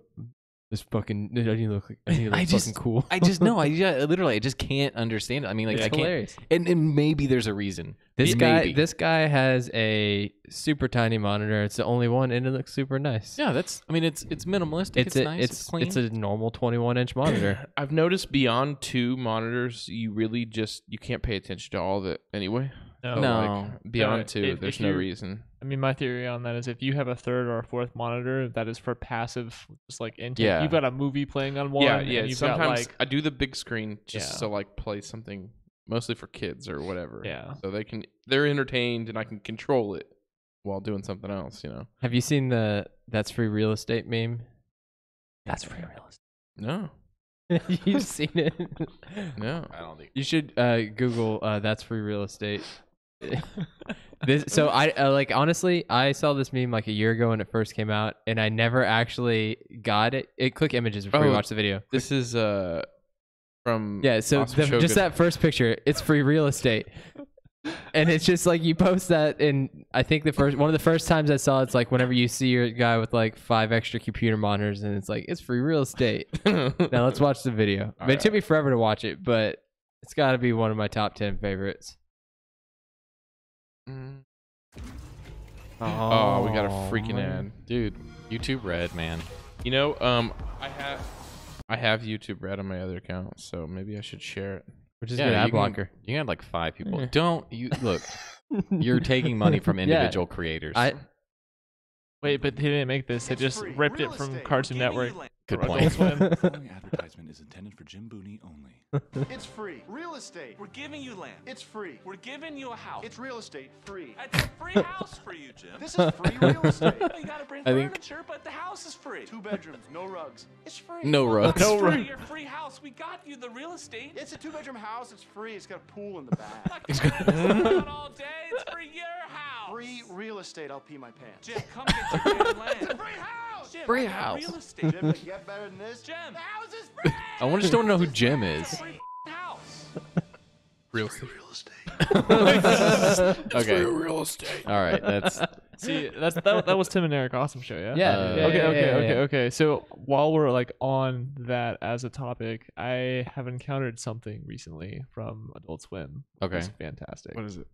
this fucking. I need to look. I need to look I just- fucking cool. I just know. I just can't understand it. I mean, like It's I can't. hilarious. And maybe there's a reason. This Maybe. guy has a super tiny monitor. It's the only one, and it looks super nice. Yeah, that's. I mean, it's minimalistic. It's, nice. It's clean. It's a normal 21-inch monitor. I've noticed beyond 2 monitors, you really just you can't pay attention to all of it anyway. No. No. Like, beyond No, 2, if there's no you- reason. I mean, my theory on that is if you have a 3rd or a 4th monitor, that is for passive, just like intake. Yeah. You've got a movie playing on one. Yeah, and yeah. You've Sometimes got like I do the big screen just Yeah. to like play something, mostly for kids or whatever. Yeah. So they're entertained and I can control it while doing something else. Have you seen the "That's free real estate" meme? That's free real No, estate. You've seen it? no. I don't think. You should Google "That's free real estate." So I like honestly, I saw this meme like a year ago when it first came out, and I never actually got it. Click images before you Oh. watch the video. This is from Yeah, so Awesome Show just Good. that first picture, it's free real estate. And it's just like you post that, and I think one of the first times I saw it's like whenever you see your guy with like 5 extra computer monitors, and it's like it's free real estate. Now let's watch the video. But it took me forever to watch it, but it's got to be one of my top 10 favorites. Oh, we got a freaking ad. Dude, YouTube Red, man. I have YouTube Red on my other account, so maybe I should share it. Which is Yeah, good ad you can- blocker. You had like 5 people. Yeah. Don't you look? You're taking money from individual creators. wait, but they didn't make this. They just ripped it from Cartoon Network. Good or point. Adult Swim. The following advertisement is intended for Jim Booney only. It's free. Real estate. We're giving you land. It's free. We're giving you a house. It's real estate. Free. It's a free house for you, Jim. This is free real estate. You gotta bring I think- furniture, but the house is free. 2 bedrooms, no rugs. It's free. No rugs. It's No free. rugs. Your free house. We got you the real estate. It's a 2-bedroom house. It's free. It's got a pool in the back. Not all day. It's for your house. Free real estate. I'll pee my pants. Jim, come get your damn land. It's a free house. Jim, Free I got house. Real estate. Jim, it get better than this. Jim. The house is free. I just don't know who Jim is. Free house. Real estate. Real estate. Okay. Real estate. All right. That's See, that was Tim and Eric Awesome Show, yeah? Yeah. Okay. So while we're like on that as a topic, I have encountered something recently from Adult Swim. Okay. It's fantastic. What is it?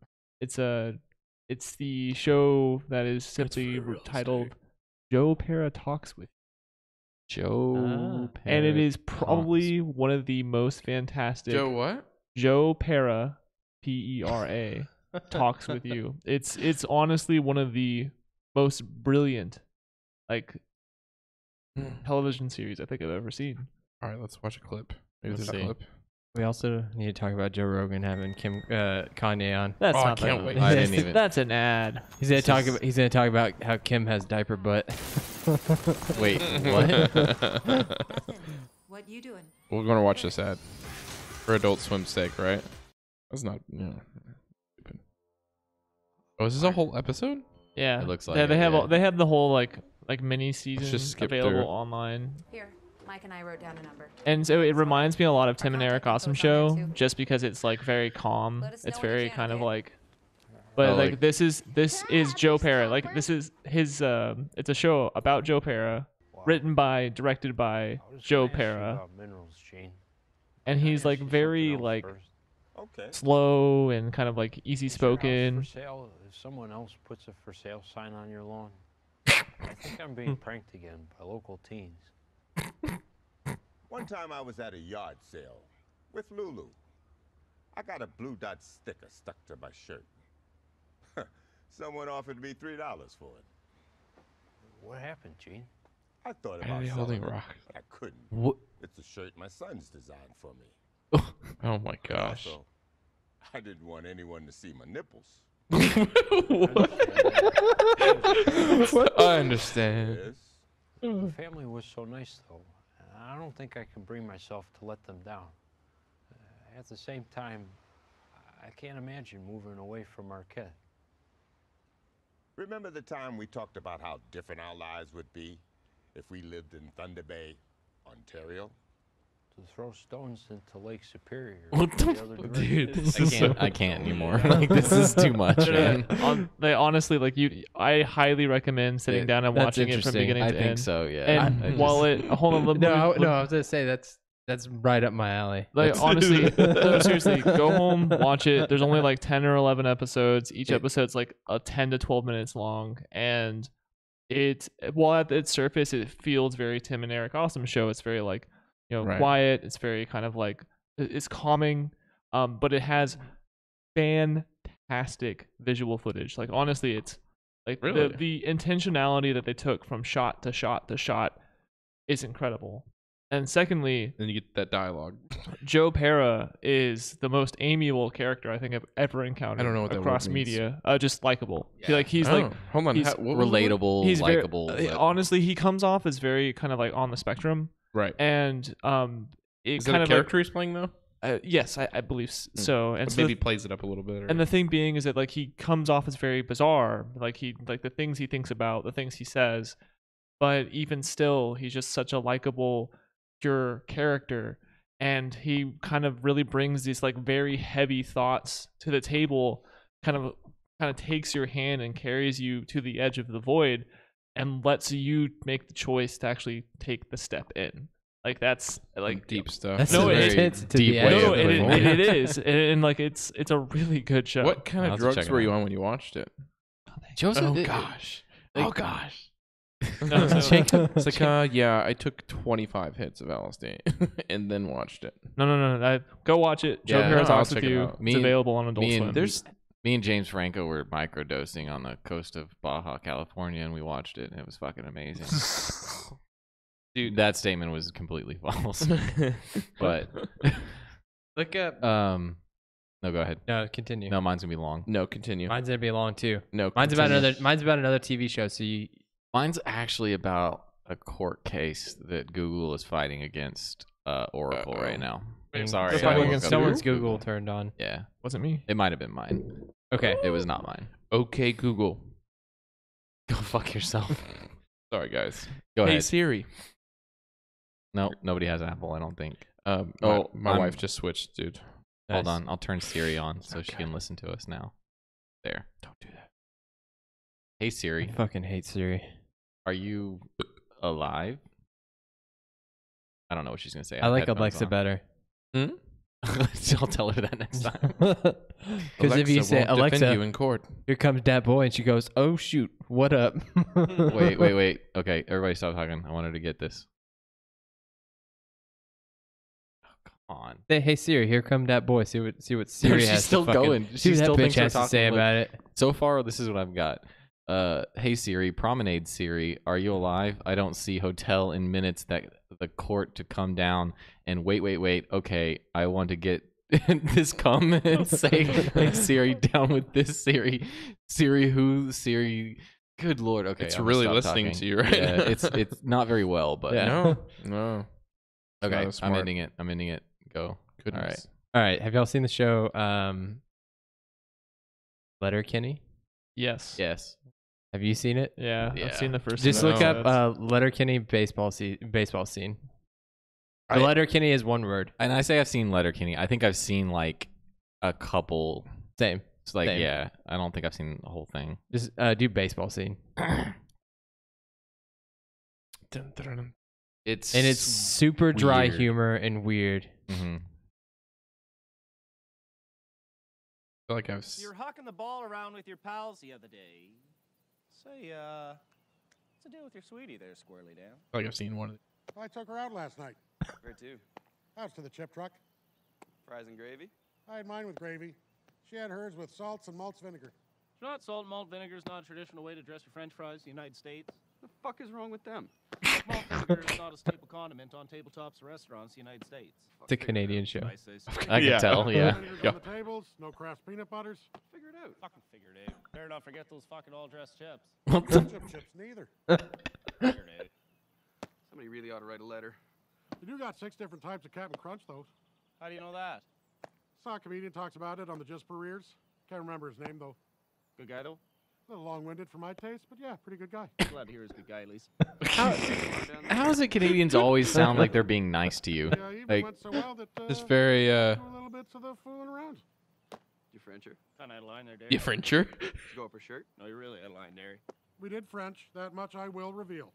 It's the show that is simply titled Joe Pera Talks with Joe. You. And it is Parrot probably one of the most fantastic Joe what? Joe Pera, Pera, Talks with You. It's honestly one of the most brilliant like television series I think I've ever seen. All right, let's watch a clip. Maybe Let's there's a see. clip. We also need to talk about Joe Rogan having Kanye on. That's Oh, I not can't that- wait. I didn't even. That's an ad. He's gonna talk about how Kim has diaper butt. Wait. What? What you doing? We're gonna watch this ad for Adult Swim's sake, right? That's not. Yeah. Stupid. Oh, is this a whole episode? Yeah, It looks they, like they it, have yeah. all, they have the whole like mini season just skip available through. online. Here, Mike and I wrote down a number. And so it reminds me a lot of Tim and Eric contact Awesome info's on there, Show, too. just because it's like very calm. Let us know It's when you very can, kind of okay? like But Oh, like this is Joe Pera. Like this is his. It's a show about Joe Pera, written by, directed by Joe Pera, and he's like very like slow and kind of like easy spoken. For sale, if someone else puts a for sale sign on your lawn, I think I'm being pranked again by local teens. One time I was at a yard sale with Lulu. I got a blue dot sticker stuck to my shirt. Someone offered me $3 for it. What happened, Gene? I thought Why are about they selling holding it, rock? but I couldn't. What? It's a shirt my son's designed for me. Oh my gosh. Also, I didn't want anyone to see my nipples. I understand. Yes. The family was so nice, though. I don't think I can bring myself to let them down. At the same time, I can't imagine moving away from Marquette. Remember the time we talked about how different our lives would be if we lived in Thunder Bay, Ontario? To throw stones into Lake Superior. What the other dude? direction. This is so I can't anymore. Like, this is too much, man. They honestly like you. I highly recommend sitting down and That's watching it from interesting. beginning I to think end. so. Yeah. And I just- while it hold on, let me- No, I was gonna say that's right up my alley. like That's- honestly, no, seriously, go home, watch it. There's only like 10 or 11 episodes. Each episode's like a 10 to 12 minutes long, and it while at its surface it feels very Tim and Eric Awesome show. It's very like Right. quiet. It's very kind of like it's calming, but it has fantastic visual footage. Like honestly, it's like Really? the intentionality that they took from shot to shot to shot is incredible. And secondly, Then you get that dialogue. Joe Pera is the most amiable character I think I've ever encountered. I don't know what that across word means. media. Just likable. He's Oh, like hold on. he's what was the word? Relatable, he's very- likable. but- honestly, he comes off as very kind of like on the spectrum, Right. and it Is that kind a of character he's playing though? yes, I believe so. And But so maybe plays it up a little bit. Or... and the thing being is that like he comes off as very bizarre, like the things he thinks about, the things he says, but even still, he's just such a likable, pure character, and he kind of really brings these like very heavy thoughts to the table, kind of takes your hand and carries you to the edge of the void, and lets you make the choice to actually take the step in. Like that's like deep stuff. That's No, a it- intense to deep the way edge no, of it, the void. it is, and like it's a really good show. What kind I'll of have to check drugs it were you out. on when you watched it? Joseph, Oh it- gosh. like- Oh gosh. No, so- It's like, yeah, I took 25 hits of LSD and then watched it. No. Go watch it. Joe Yeah, Pera's no, I'll honest with check it you. out. It's available on Adult Swim. Me and James Franco were microdosing on the coast of Baja, California, and we watched it, and it was fucking amazing. Dude, that statement was completely false. But Look up. no, go ahead. No, continue. No, mine's gonna be long. No, continue. Mine's gonna be long too. No, Mine's about continue. another. Mine's about another TV show. So you. Mine's actually about a court case that Google is fighting against Oracle right now. Wait, Sorry, they're I fighting woke against up- Someone's who? Google turned on. Yeah, Wasn't me. it might have been mine. Okay. It was not mine. Okay, Google. Go fuck yourself. Sorry, guys. Go Hey ahead. Siri. No, nobody has Apple. I don't think. My I'm- wife just switched, dude. Hold Nice. on, I'll turn Siri on so she can listen to us now. There. Don't do that. Hey I Siri, fucking hate Siri. are you alive? I don't know what she's gonna say. I like Alexa better. I'll tell her that next time. Because if you say won't defend you Alexa, in court. here comes that boy, and she goes, "Oh shoot, what up?" Wait. Okay, everybody stop talking. I wanted to get this. Oh, come on. Say, hey Siri, here come that boy. See what Siri She's has. still to fucking, going. See She what still that bitch thinks we're has to say talking, look. about it. So far, this is what I've got. Hey Siri, promenade Siri, are you alive? I don't see hotel in minutes that the court to come down and wait. Okay, I want to get this comment. Say, hey Siri, down with this Siri. Siri who? Siri. Good Lord. Okay, It's I'm gonna really stop listening talking. to you right Yeah, now. it's not very well, but No. okay, not I'm smart. ending it. I'm ending it. Go. Goodness. All right, have y'all seen the show Letterkenny? Yes. Yes. Have you seen it? Yeah. Yeah. I've seen the first. Just two look up episodes. Letterkenny baseball scene. The Letterkenny is one word. And I say I've seen Letterkenny. I think I've seen like a couple Same. It's like, Same. yeah, I don't think I've seen the whole thing. Just do baseball scene. It's And it's super dry weird. humor and weird. Mhm. I feel like I've. You were hucking the ball around with your pals the other day. Say, what's the deal with your sweetie there, Squirrely Dan? I feel like I've seen one of these. I took her out last night. Where to? Out to the chip truck. Fries and gravy? I had mine with gravy. She had hers with salts and malts vinegar. You know what? Salt and malt vinegar is not a traditional way to dress your French fries in the United States. The fuck is wrong with them? Malt vinegar is not a staple condiment on tabletops or restaurants in the United States. It's a Canadian show. I say so. I can tell, yeah. Vinegars on the tables, no Kraft peanut butters. Figure it out. Fucking figure it out. Better not forget those fucking all-dressed chips. Ketchup chips neither. Figure it out. Somebody really ought to write a letter. You do got 6 different types of Captain Crunch, though. How do you know that? Saw a comedian talks about it on the Just for Rears. Can't remember his name, though. Good guy, though? A little long-winded for my taste, but yeah, pretty good guy. Glad to hear he's a good guy, at least. How is it Canadians always sound like they're being nice to you? Yeah, even Like, went so well that Just very do a little bits of the fooling around. You Frencher? Kind of out of line there, Derry. Yeah, Frencher. Did you go up her shirt? No, you're really out of line, Derry. We did French. That much I will reveal.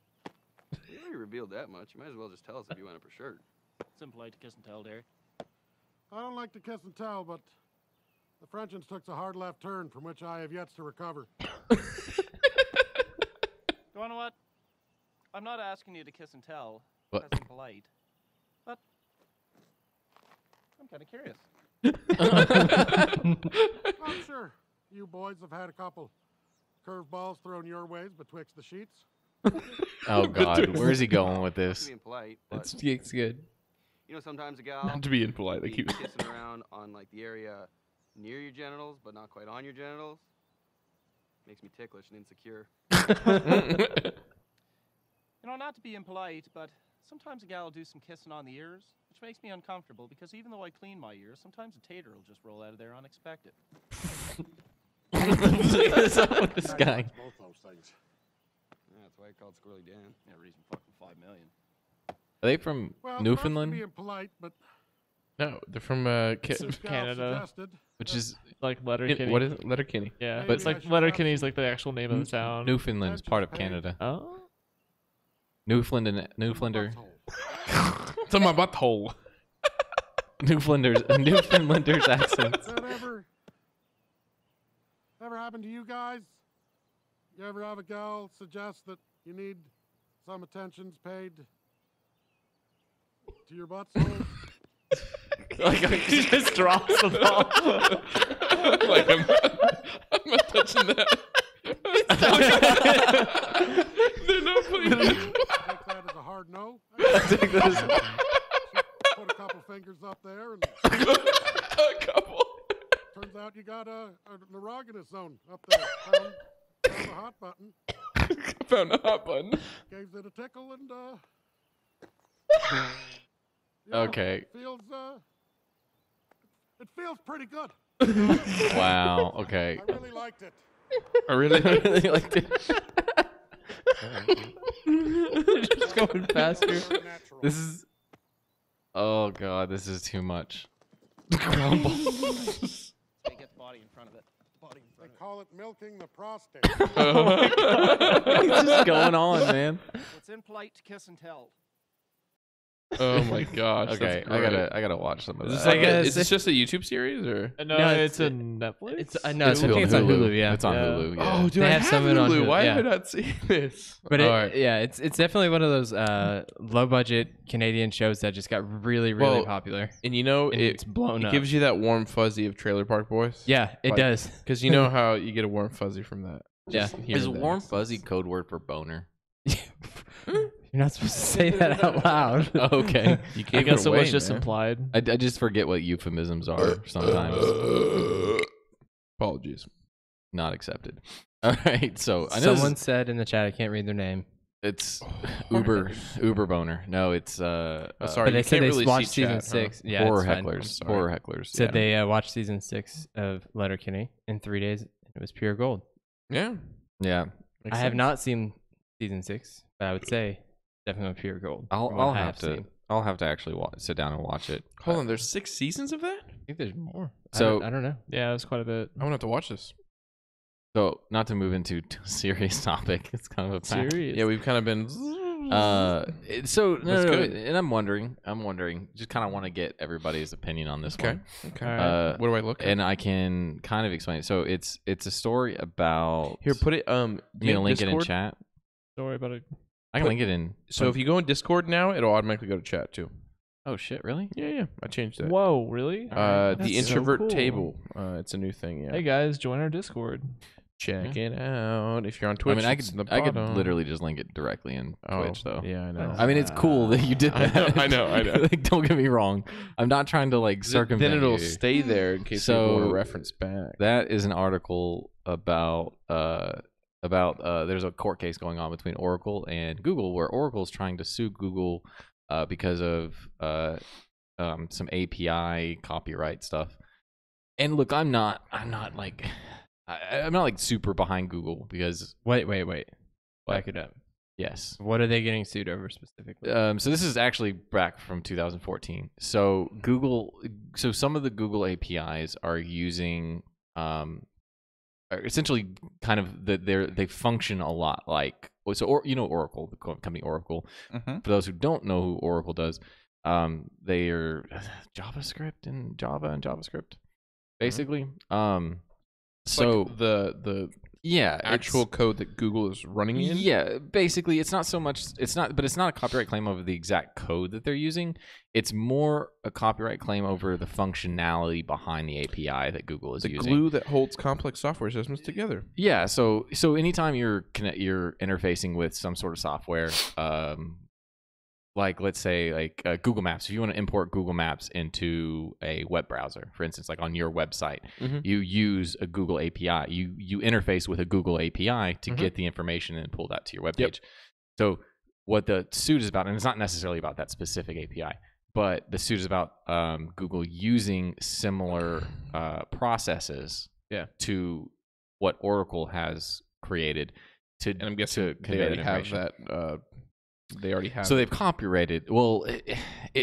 You already revealed that much. You might as well just tell us if you went up her shirt. It's impolite to kiss and tell, Derry. I don't like to kiss and tell, but the Frenchins took a hard left turn from which I have yet to recover. You know what? I'm not asking you to kiss and tell. What? That's impolite. But I'm kind of curious. I'm sure you boys have had a couple curveballs thrown your ways betwixt the sheets. oh God, where's he going with this? Being polite, but It's good. you know sometimes a gal Not to be impolite, they be keep. kissing around on like the area near your genitals, but not quite on your genitals. Makes me ticklish and insecure. You know, not to be impolite, but sometimes a gal will do some kissing on the ears, which makes me uncomfortable because even though I clean my ears, sometimes a tater will just roll out of there unexpected. What's up with this guy? Both those things. Yeah, that's why I called Squirrely Dan. Yeah, reason fucking 5 million. Are they from Well, Newfoundland? being polite, but No, they're from this gal Canada. suggested Which is Like Letterkenny. what is it? Letterkenny. Yeah, Maybe but it's I like should Letterkenny have is like the actual name of the town. Newfoundland is part of Attention Canada. Oh. Newfoundlander. butthole. It's on my butthole. Newfoundlanders accents. That ever happened to you guys? You ever have a gal suggest that you need some attentions paid to your butthole? Like he just drops the ball. Like I'm not touching that. They're not playing. Take that as a hard no. Take that as- Put a couple fingers up there, and A couple. turns out you got an erogenous zone up there. Found a hot button, Found a hot button. gave it a tickle, and Okay. It feels pretty good. Wow. Okay. I really liked it. I really. really liked it. Just going faster. Very natural. This is. Oh God, this is too much. Hey, get the body in front of it. Body in They front of call it milking the prostate. What's just going on, man? it. It's impolite to kiss and tell. Oh my gosh. Okay, that's I great. gotta watch some of Is that. this like I is guess this just a YouTube series or? No, No, it's a it- Netflix. It's no, I think it's on Hulu. Yeah, It's on Yeah. Hulu. Yeah. Oh, dude, They I have have some of it on Hulu. Hulu, Why yeah. have I not seen this? But All right. yeah, it's definitely one of those low budget Canadian shows that just got really Well, popular. And you know, And it's blown it up. gives you that warm fuzzy of Trailer Park Boys. Yeah, it Like, does. Because you know how you get a warm fuzzy from that. Yeah. Just hearing Is that. warm fuzzy code word for boner? You're not supposed to say that out loud. Okay. You I gave guess it away, was just man. implied. I just forget what euphemisms are sometimes. Apologies. Not accepted. All right. So I know Someone said in the chat, I can't read their name. it's Uber boner. No, it's Sorry, But they you said can't they really watched see season chat, huh? 6. Yeah, horror it's fine. hecklers. sorry. Horror hecklers. Said yeah. they watched season 6 of Letterkenny in 3 days. And it was pure gold. Yeah. Yeah. Makes I have sense. not seen season 6, but I would say definitely pure gold. I'll from what I have to seen. I'll have to actually sit down and watch it. Hold on, there's 6 seasons of that? I think there's more. So I don't know. Yeah, it's quite a bit. I'm gonna have to watch this. So not to move into a serious topic, it's kind of a Serious. Yeah, we've kind of been. So That's good. and I'm wondering, just kind of want to get everybody's opinion on this one. Okay. Alright. What do I look at? And I can kind of explain it. So it's a story about. Here, put it. You gonna link it in chat? Story about it. I can link it in. So if you go in Discord now, it'll automatically go to chat too. Oh shit! Really? Yeah. I changed that. Whoa, really? The That's so introvert cool. table. It's a new thing. Yeah. Hey guys, join our Discord. Check it out. If you're on Twitch, I mean, it's in the I could bottom. literally just link it directly in Twitch, though. Yeah, I know. I mean, it's cool that you did that. I know. Like, don't get me wrong. I'm not trying to like circumvent. Then it'll you. stay there in case people want to reference back. That is an article about there's a court case going on between Oracle and Google, where Oracle is trying to sue Google because of some API copyright stuff. And look, I'm not like super behind Google because Wait. Back it up. yes. What are they getting sued over specifically? So this is actually back from 2014. So some of the Google APIs are using are essentially kind of they function a lot like Oracle, the company Oracle. Mm-hmm. For those who don't know who Oracle does, they are JavaScript and Java and JavaScript basically. So like the yeah, actual code that Google is running in. Yeah, basically, it's not a copyright claim over the exact code that they're using. It's more a copyright claim over the functionality behind the API that Google is the using. glue that holds complex software systems together. Yeah, so anytime you're interfacing with some sort of software, like let's say like Google Maps, if you want to import Google Maps into a web browser, for instance, like on your website, you use a Google API. You interface with a Google API to get the information and pull that to your web page. So what the suit is about, and it's not necessarily about that specific API, but the suit is about Google using similar processes to what Oracle has created. And I'm guessing they already have that. They already have. So they've copyrighted. Well,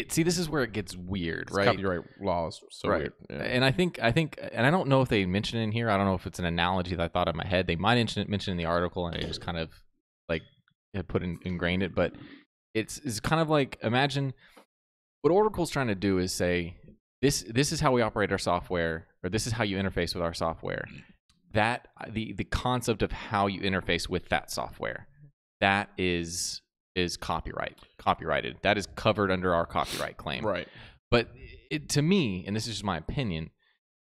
see, this is where it gets weird, right? Copyright laws, so weird. Yeah. And I think, and I don't know if they mention it in here. I don't know if it's an analogy that I thought in my head. They might mention it in the article, and I just kind of like ingrained it. But it's kind of like, imagine what Oracle's trying to do is say this is how we operate our software, or this is how you interface with our software. That the concept of how you interface with that software, that is copyrighted. That is covered under our copyright claim. Right. But to me, and this is just my opinion,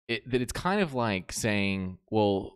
that it's kind of like saying, well,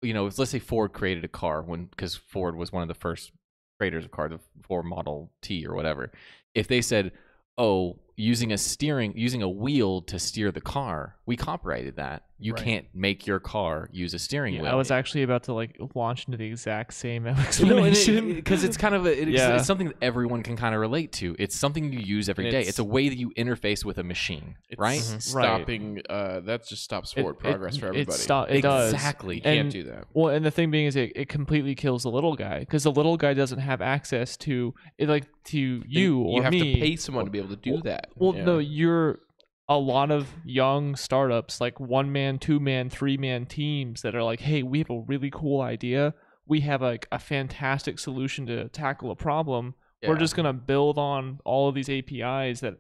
let's say Ford created a car because Ford was one of the first creators of cars, the Ford Model T or whatever. If they said, oh, using a wheel to steer the car, we copyrighted that. You can't make your car use a steering wheel. I was actually about to like launch into the exact same explanation because it's kind of it's something that everyone can kind of relate to. It's something you use every day. It's a way that you interface with a machine, right? Stopping that just stops forward progress for everybody. It does. Exactly. You can't do that. Well, and the thing being is it completely kills the little guy because the little guy doesn't have access to it, like to you or me. You have to pay someone to be able to do that. Well, no, you're a lot of young startups, like 1-man, 2-man, 3-man teams that are like, hey, we have a really cool idea. We have like a fantastic solution to tackle a problem. Yeah. We're just going to build on all of these APIs that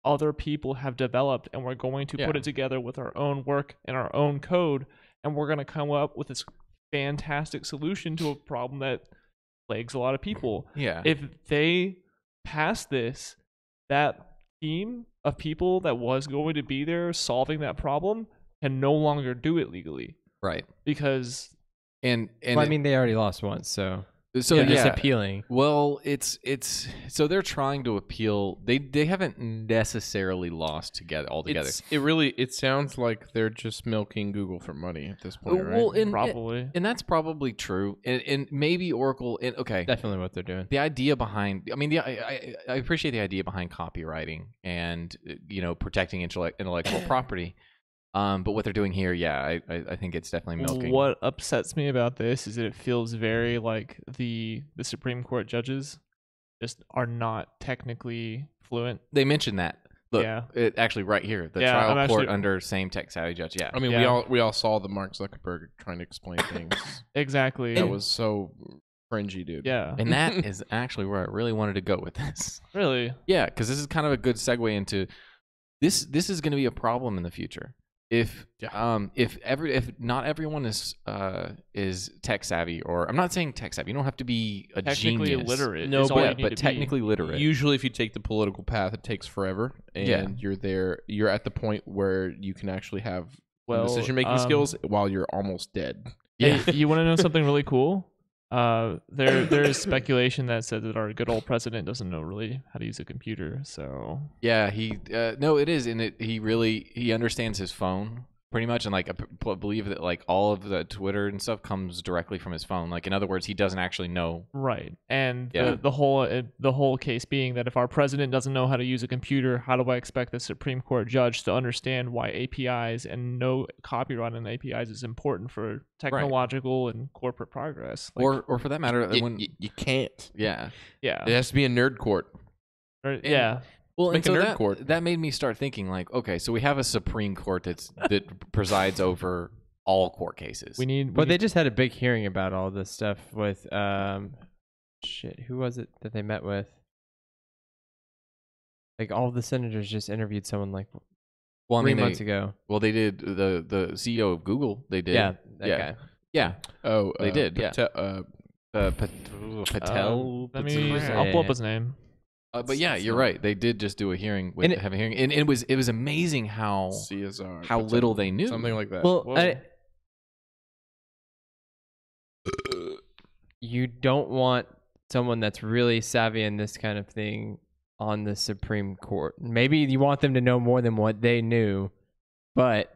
other people have developed, and we're going to put it together with our own work and our own code, and we're going to come up with this fantastic solution to a problem that plagues a lot of people. Yeah. If they pass this, that team of people that was going to be there solving that problem can no longer do it legally, right? Because I mean, they already lost once, so they're just appealing. Well, it's so they're trying to appeal. They haven't necessarily lost altogether. It sounds like they're just milking Google for money at this point, right? Well, probably, and that's probably true. And maybe Oracle. Definitely what they're doing. The idea behind, I appreciate the idea behind copywriting and protecting intellectual property. But what they're doing here, I think it's definitely milking. What upsets me about this is that it feels very like the Supreme Court judges. just are not technically fluent. They mentioned that. Look, Yeah. it actually right here, the Yeah, trial I'm court actually- under same tech savvy judge. Yeah, I mean, Yeah. we all saw the Mark Zuckerberg trying to explain things. Exactly. That was so cringy, dude. Yeah. and that is actually where I really wanted to go with this. Really? Yeah, because this is kind of a good segue into this. This is going to be a problem in the future if not everyone is tech savvy, or I'm not saying tech savvy. You don't have to be a Technically genius. illiterate. No, is all you but need but to be. technically literate. Usually, if you take the political path, it takes forever, and Yeah. you're at the point where you can actually have Well, decision-making skills while you're almost dead. Hey, you want to know something really cool? There is speculation that said that our good old president doesn't know really how to use a computer. So Yeah, he no, it is, and he understands his phone pretty much, and like I believe that like all of the Twitter and stuff comes directly from his phone. Like in other words, he doesn't actually know. right, and Yeah. the whole case being that if our president doesn't know how to use a computer, how do I expect the Supreme Court judge to understand why APIs and no copyright on APIs is important for technological and corporate progress? Like, Or for that matter, when You can't. yeah. yeah, It has to be a nerd court. yeah. Well, and Make a so nerd court. that made me start thinking like, okay, so we have a Supreme Court that presides over all court cases. We need. But they just had a big hearing about all this stuff with who was it that they met with? Like all the senators just interviewed someone like well, I 3 mean, months ago. Well, they did the CEO of Google. They did. Yeah, that guy. Yeah. Oh, They did, yeah. Patel. Let me. I'll pull up his name. But yeah, you're right. They did just do a hearing with have a hearing, and it was amazing how CSR. how Patel. little they knew. Something like that. Well, you don't want someone that's really savvy in this kind of thing on the Supreme Court. Maybe you want them to know more than what they knew, but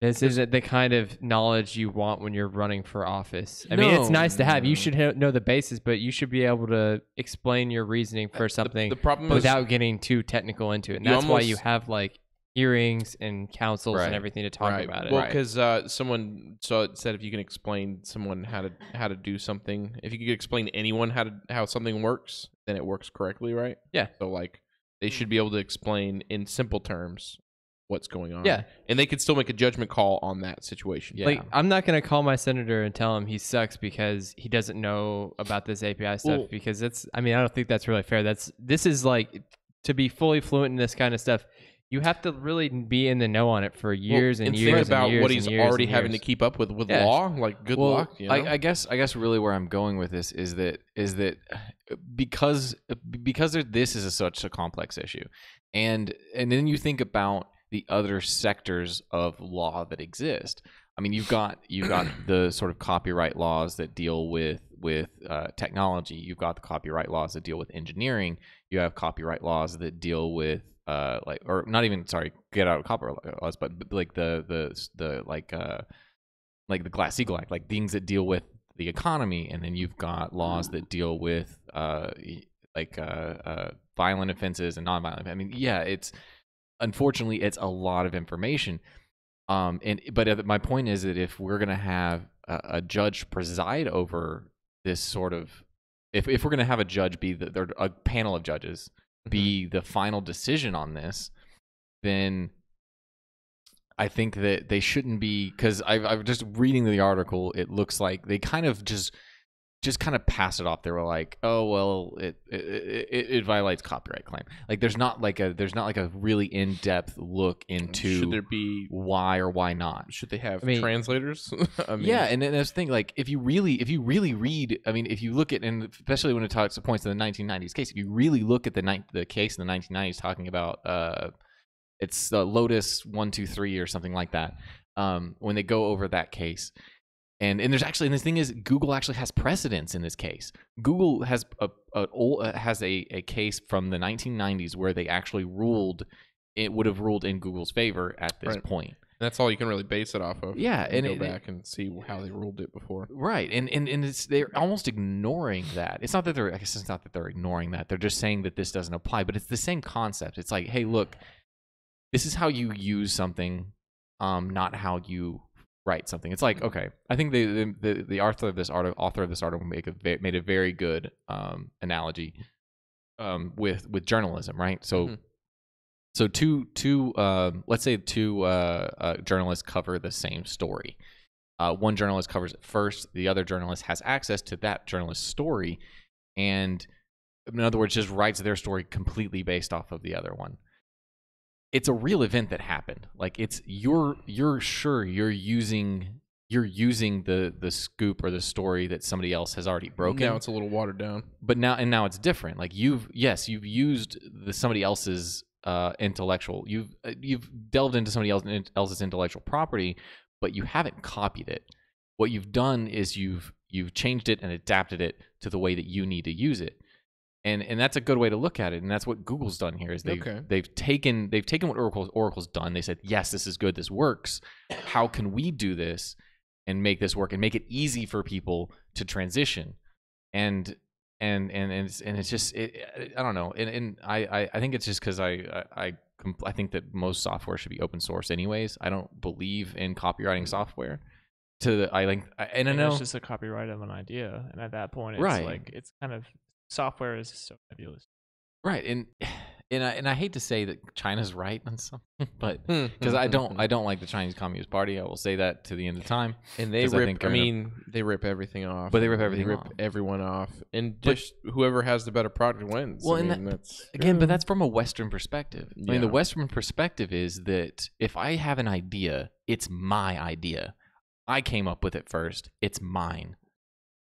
this isn't the kind of knowledge you want when you're running for office. I mean, it's nice to have. You should know the basis, but you should be able to explain your reasoning for something the problem without getting too technical into it. And that's why you have like hearings and councils and everything to talk about it. Well, because someone said if you can explain someone how to do something, if you could explain to anyone how something works, then it works correctly, right? Yeah. So like they should be able to explain in simple terms what's going on. Yeah. And they could still make a judgment call on that situation. Yeah. Like, I'm not going to call my senator and tell him he sucks because he doesn't know about this API stuff, because I don't think that's really fair. This is like, to be fully fluent in this kind of stuff, you have to really be in the know on it for years and years. Think about and years what he's and years already and having to years. keep up with law. Like, good luck. You know? I guess really where I'm going with this is that because this is such a complex issue, and then you think about the other sectors of law that exist. I mean, you've got the sort of copyright laws that deal with technology. You've got the copyright laws that deal with engineering. You have copyright laws that deal with get out of copyright laws, but like the Glass-Steagall Act, like things that deal with the economy, and then you've got laws that deal with violent offenses and non-violent. I mean, yeah, unfortunately it's a lot of information. But my point is that if we're gonna have a judge preside over this sort of, if we're gonna have a judge be a panel of judges be the final decision on this, then I think that they shouldn't be, because I've just reading the article, it looks like they kind of just kind of pass it off. They were like, oh well, it violates copyright claim. Like there's not like a really in-depth look into should there be why or why not. Should they have translators? I mean, yeah, and that's the thing. Like if you really read, I mean, if you look at, and especially when it points to the 1990s case, if you really look at the case in the 1990s talking about it's Lotus 123 or something like that, when they go over that case. And there's actually, and the thing is, Google actually has precedence in this case. Google has a case from the 1990s where they actually would have ruled in Google's favor at this point. And that's all you can really base it off of. Yeah, and go back and see how they ruled it before. Right, and they're almost ignoring that. It's not that they're ignoring that. They're just saying that this doesn't apply, but it's the same concept. It's like, hey, look, this is how you use something, not how you write something. It's like, okay, I think the author of this article made a very good analogy with journalism, right? So so let's say two journalists cover the same story. One journalist covers it first. The other journalist has access to that journalist's story, and in other words, just writes their story completely based off of the other one. It's a real event that happened. Like it's you're sure you're using the scoop or the story that somebody else has already broken. Now it's a little watered down. But now it's different. Like you've used somebody else's intellectual. You've delved into somebody else's intellectual property, but you haven't copied it. What you've done is you've changed it and adapted it to the way that you need to use it. And that's a good way to look at it, and that's what Google's done here. Is they've taken what Oracle's done. They said, yes, this is good, this works. How can we do this and make this work and make it easy for people to transition? And it's just I don't know. And I think it's just because I think that most software should be open source anyways. I don't believe in copywriting software. I know it's just a copyright of an idea, and at that point, it's right. like it's kind of. Software is so nebulous, right? And I hate to say that China's right on something, but because I don't like the Chinese Communist Party, I will say that to the end of time. And they rip. They rip everything off. But they rip everything. They rip everyone off, and just whoever has the better product wins. Well, but that's from a Western perspective. Yeah. I mean, the Western perspective is that if I have an idea, it's my idea. I came up with it first. It's mine.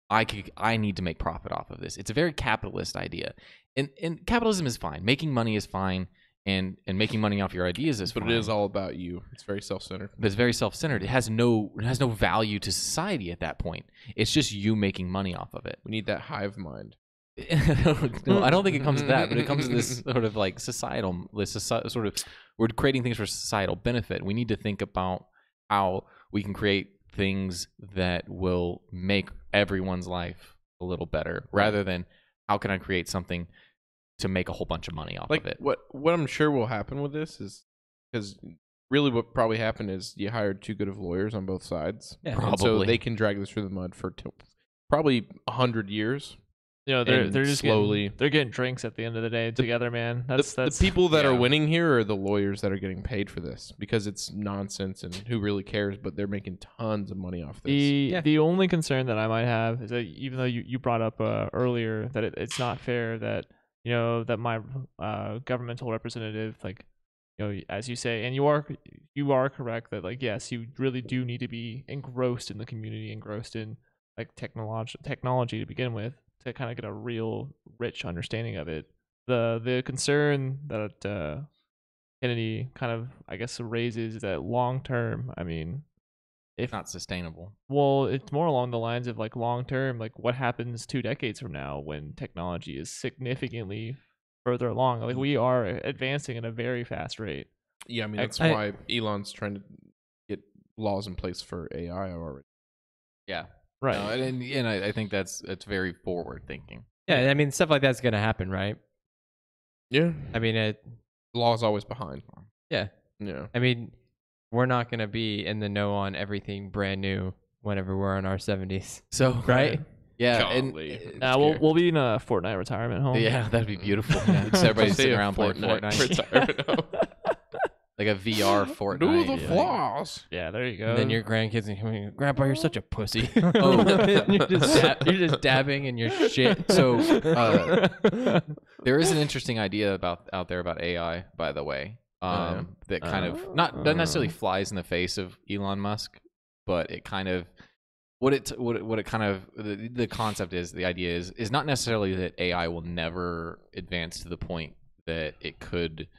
I need to make profit off of this. It's a very capitalist idea, and capitalism is fine. Making money is fine, and making money off your ideas is fine. But it is all about you. It's very self-centered. But it's very self-centered. It has no value to society at that point. It's just you making money off of it. We need that hive mind. No, I don't think it comes to that, but it comes to this sort of like societal, sort of, we're creating things for societal benefit. We need to think about how we can create things that will make everyone's life a little better, rather than how can I create something to make a whole bunch of money off of it. What I'm sure will happen with this is, because really what probably happened is you hired too good of lawyers on both sides. Yeah, probably. So they can drag this through the mud for probably 100 years. You know, they're just slowly they're getting drinks at the end of the day together, man. That's the people that are winning here are the lawyers that are getting paid for this, because it's nonsense and who really cares, but they're making tons of money off this. The only concern that I might have is that even though you brought up earlier that it's not fair that that my governmental representative, like, as you say, and you are correct that, like, yes, you really do need to be engrossed in the community, engrossed in like technology to begin with, to kind of get a real rich understanding of it. The concern that Kennedy kind of, I guess, raises is that long term, I mean, if not sustainable. Well, it's more along the lines of like long term, like what happens 2 decades from now when technology is significantly further along. Like we are advancing at a very fast rate. Yeah, I mean that's why Elon's trying to get laws in place for AI already. Yeah. Right. No, and I think that's very forward thinking. Yeah, I mean stuff like that's gonna happen, right? Yeah. I mean law's always behind. Yeah. Yeah. I mean, we're not gonna be in the know on everything brand new whenever we're in our 70s. So right? Yeah. We'll be in a Fortnite retirement home. Yeah, that'd be beautiful. Yeah. Just everybody sitting around playing Fortnite. Like a VR Fortnite. Do the floss. Yeah, there you go. And then your grandkids are coming, Grandpa, you're such a pussy. You're just dabbing in your shit. So there is an interesting idea out there about AI, by the way, that kind of not necessarily flies in the face of Elon Musk, but it kind of the concept is, the idea is not necessarily that AI will never advance to the point that it could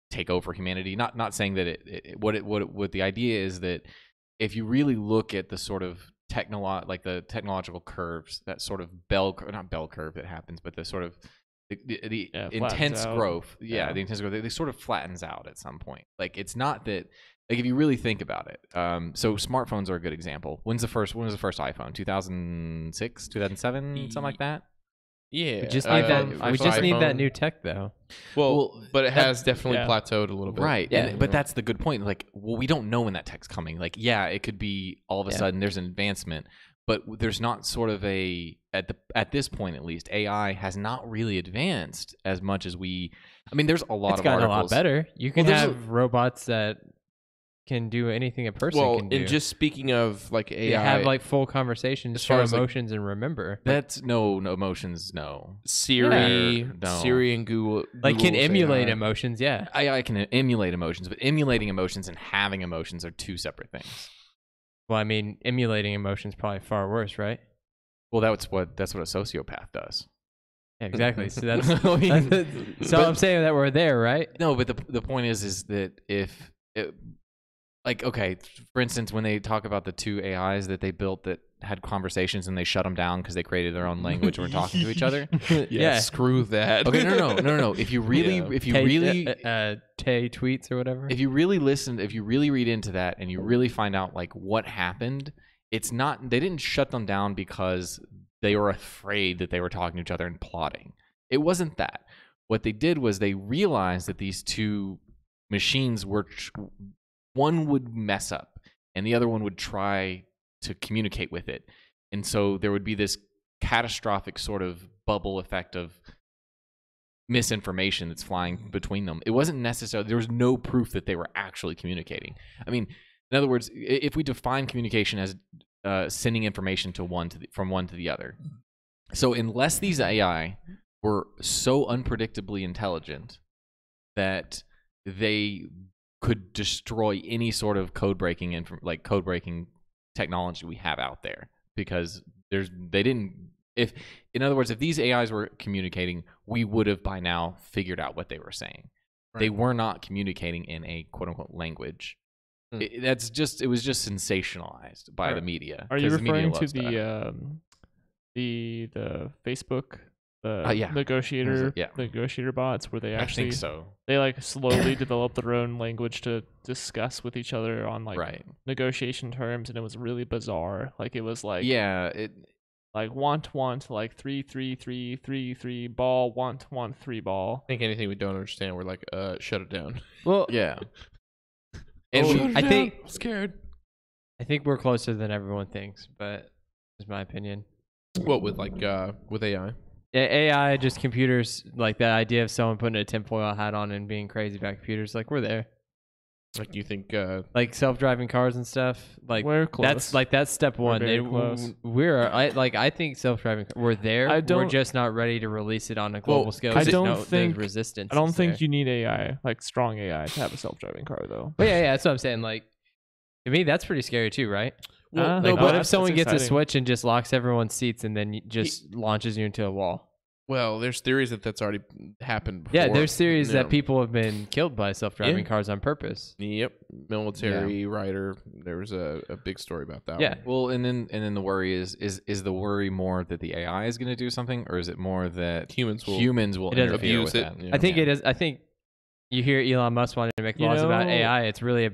take over humanity. Not saying that what the idea is that if you really look at the sort of the technological curves, that sort of not bell curve that happens, but the sort of the intense growth. Yeah, the intense growth. They sort of flattens out at some point. Like it's not that. Like if you really think about it, so smartphones are a good example. When was the first iPhone? 2006, 2007, something like that. Yeah, We just need that. We just need that iPhone. new tech, though. Well, but it has definitely plateaued a little bit. Right. Yeah. But that's the good point. Like, well, we don't know when that tech's coming. Like, yeah, it could be all of a sudden there's an advancement, but there's not sort of at this point at least, AI has not really advanced as much as we. I mean, there's a lot It's of gotten articles. a lot better. You can there's have robots that can do anything a person can do. And just speaking of like AI, you have like full conversations, as far share as, like, emotions, and remember. That's no emotions. No Siri, No. Siri and Google Like can Google's emulate AI. emotions, yeah. AI can emulate emotions, but emulating emotions and having emotions are two separate things. Well, I mean, emulating emotions probably far worse, right? Well, that's what a sociopath does. Yeah, exactly. So that's, I mean, so I'm saying that we're there, right? No, but the point is that if it, like, okay, for instance, when they talk about the two AIs that they built that had conversations and they shut them down because they created their own language and were talking to each other. Yeah, screw that. Okay, no. If you really, Tay tweets or whatever. If you really listen, if you really read into that and you really find out like what happened, it's not. They didn't shut them down because they were afraid that they were talking to each other and plotting. It wasn't that. What they did was they realized that these two machines were. One would mess up and the other one would try to communicate with it. And so there would be this catastrophic sort of bubble effect of misinformation that's flying between them. It wasn't necessarily, there was no proof that they were actually communicating. I mean, in other words, if we define communication as sending information to from one to the other. So unless these AI were so unpredictably intelligent that they could destroy any sort of code breaking technology we have out there, because if these AIs were communicating, we would have by now figured out what they were saying. Right. They were not communicating in a quote unquote language. It was just sensationalized by the media. Are you referring to the Facebook negotiator bots, where they actually, I think so. They like slowly developed their own language to discuss with each other on like negotiation terms, and it was really bizarre. Like it was like like want like 3 ball want 3 ball. I think anything we don't understand, we're like shut it down. Well, yeah. And I think I'm scared. I think we're closer than everyone thinks, but is my opinion. What with with AI? Yeah, AI, just computers, like that idea of someone putting a tinfoil hat on and being crazy about computers, like we're there. Like you think, like self-driving cars and stuff, like we're close. That's step one. I think self-driving. We're there. We're just not ready to release it on a global scale. I don't think resistance. I don't think you need AI, like strong AI, to have a self-driving car, though. But yeah, that's what I'm saying. Like to me, that's pretty scary too, right? Well, like, what if someone gets a switch and just locks everyone's seats and then just launches you into a wall? Well, there's theories that that's already happened before. Yeah, there's theories that people have been killed by self-driving cars on purpose. Yep, military writer. There was a big story about that. Yeah. one. Well, and then the worry is the worry more that the AI is going to do something, or is it more that humans will interfere abuse with it? that? I think it is. I think you hear Elon Musk wanting to make laws about AI. It's really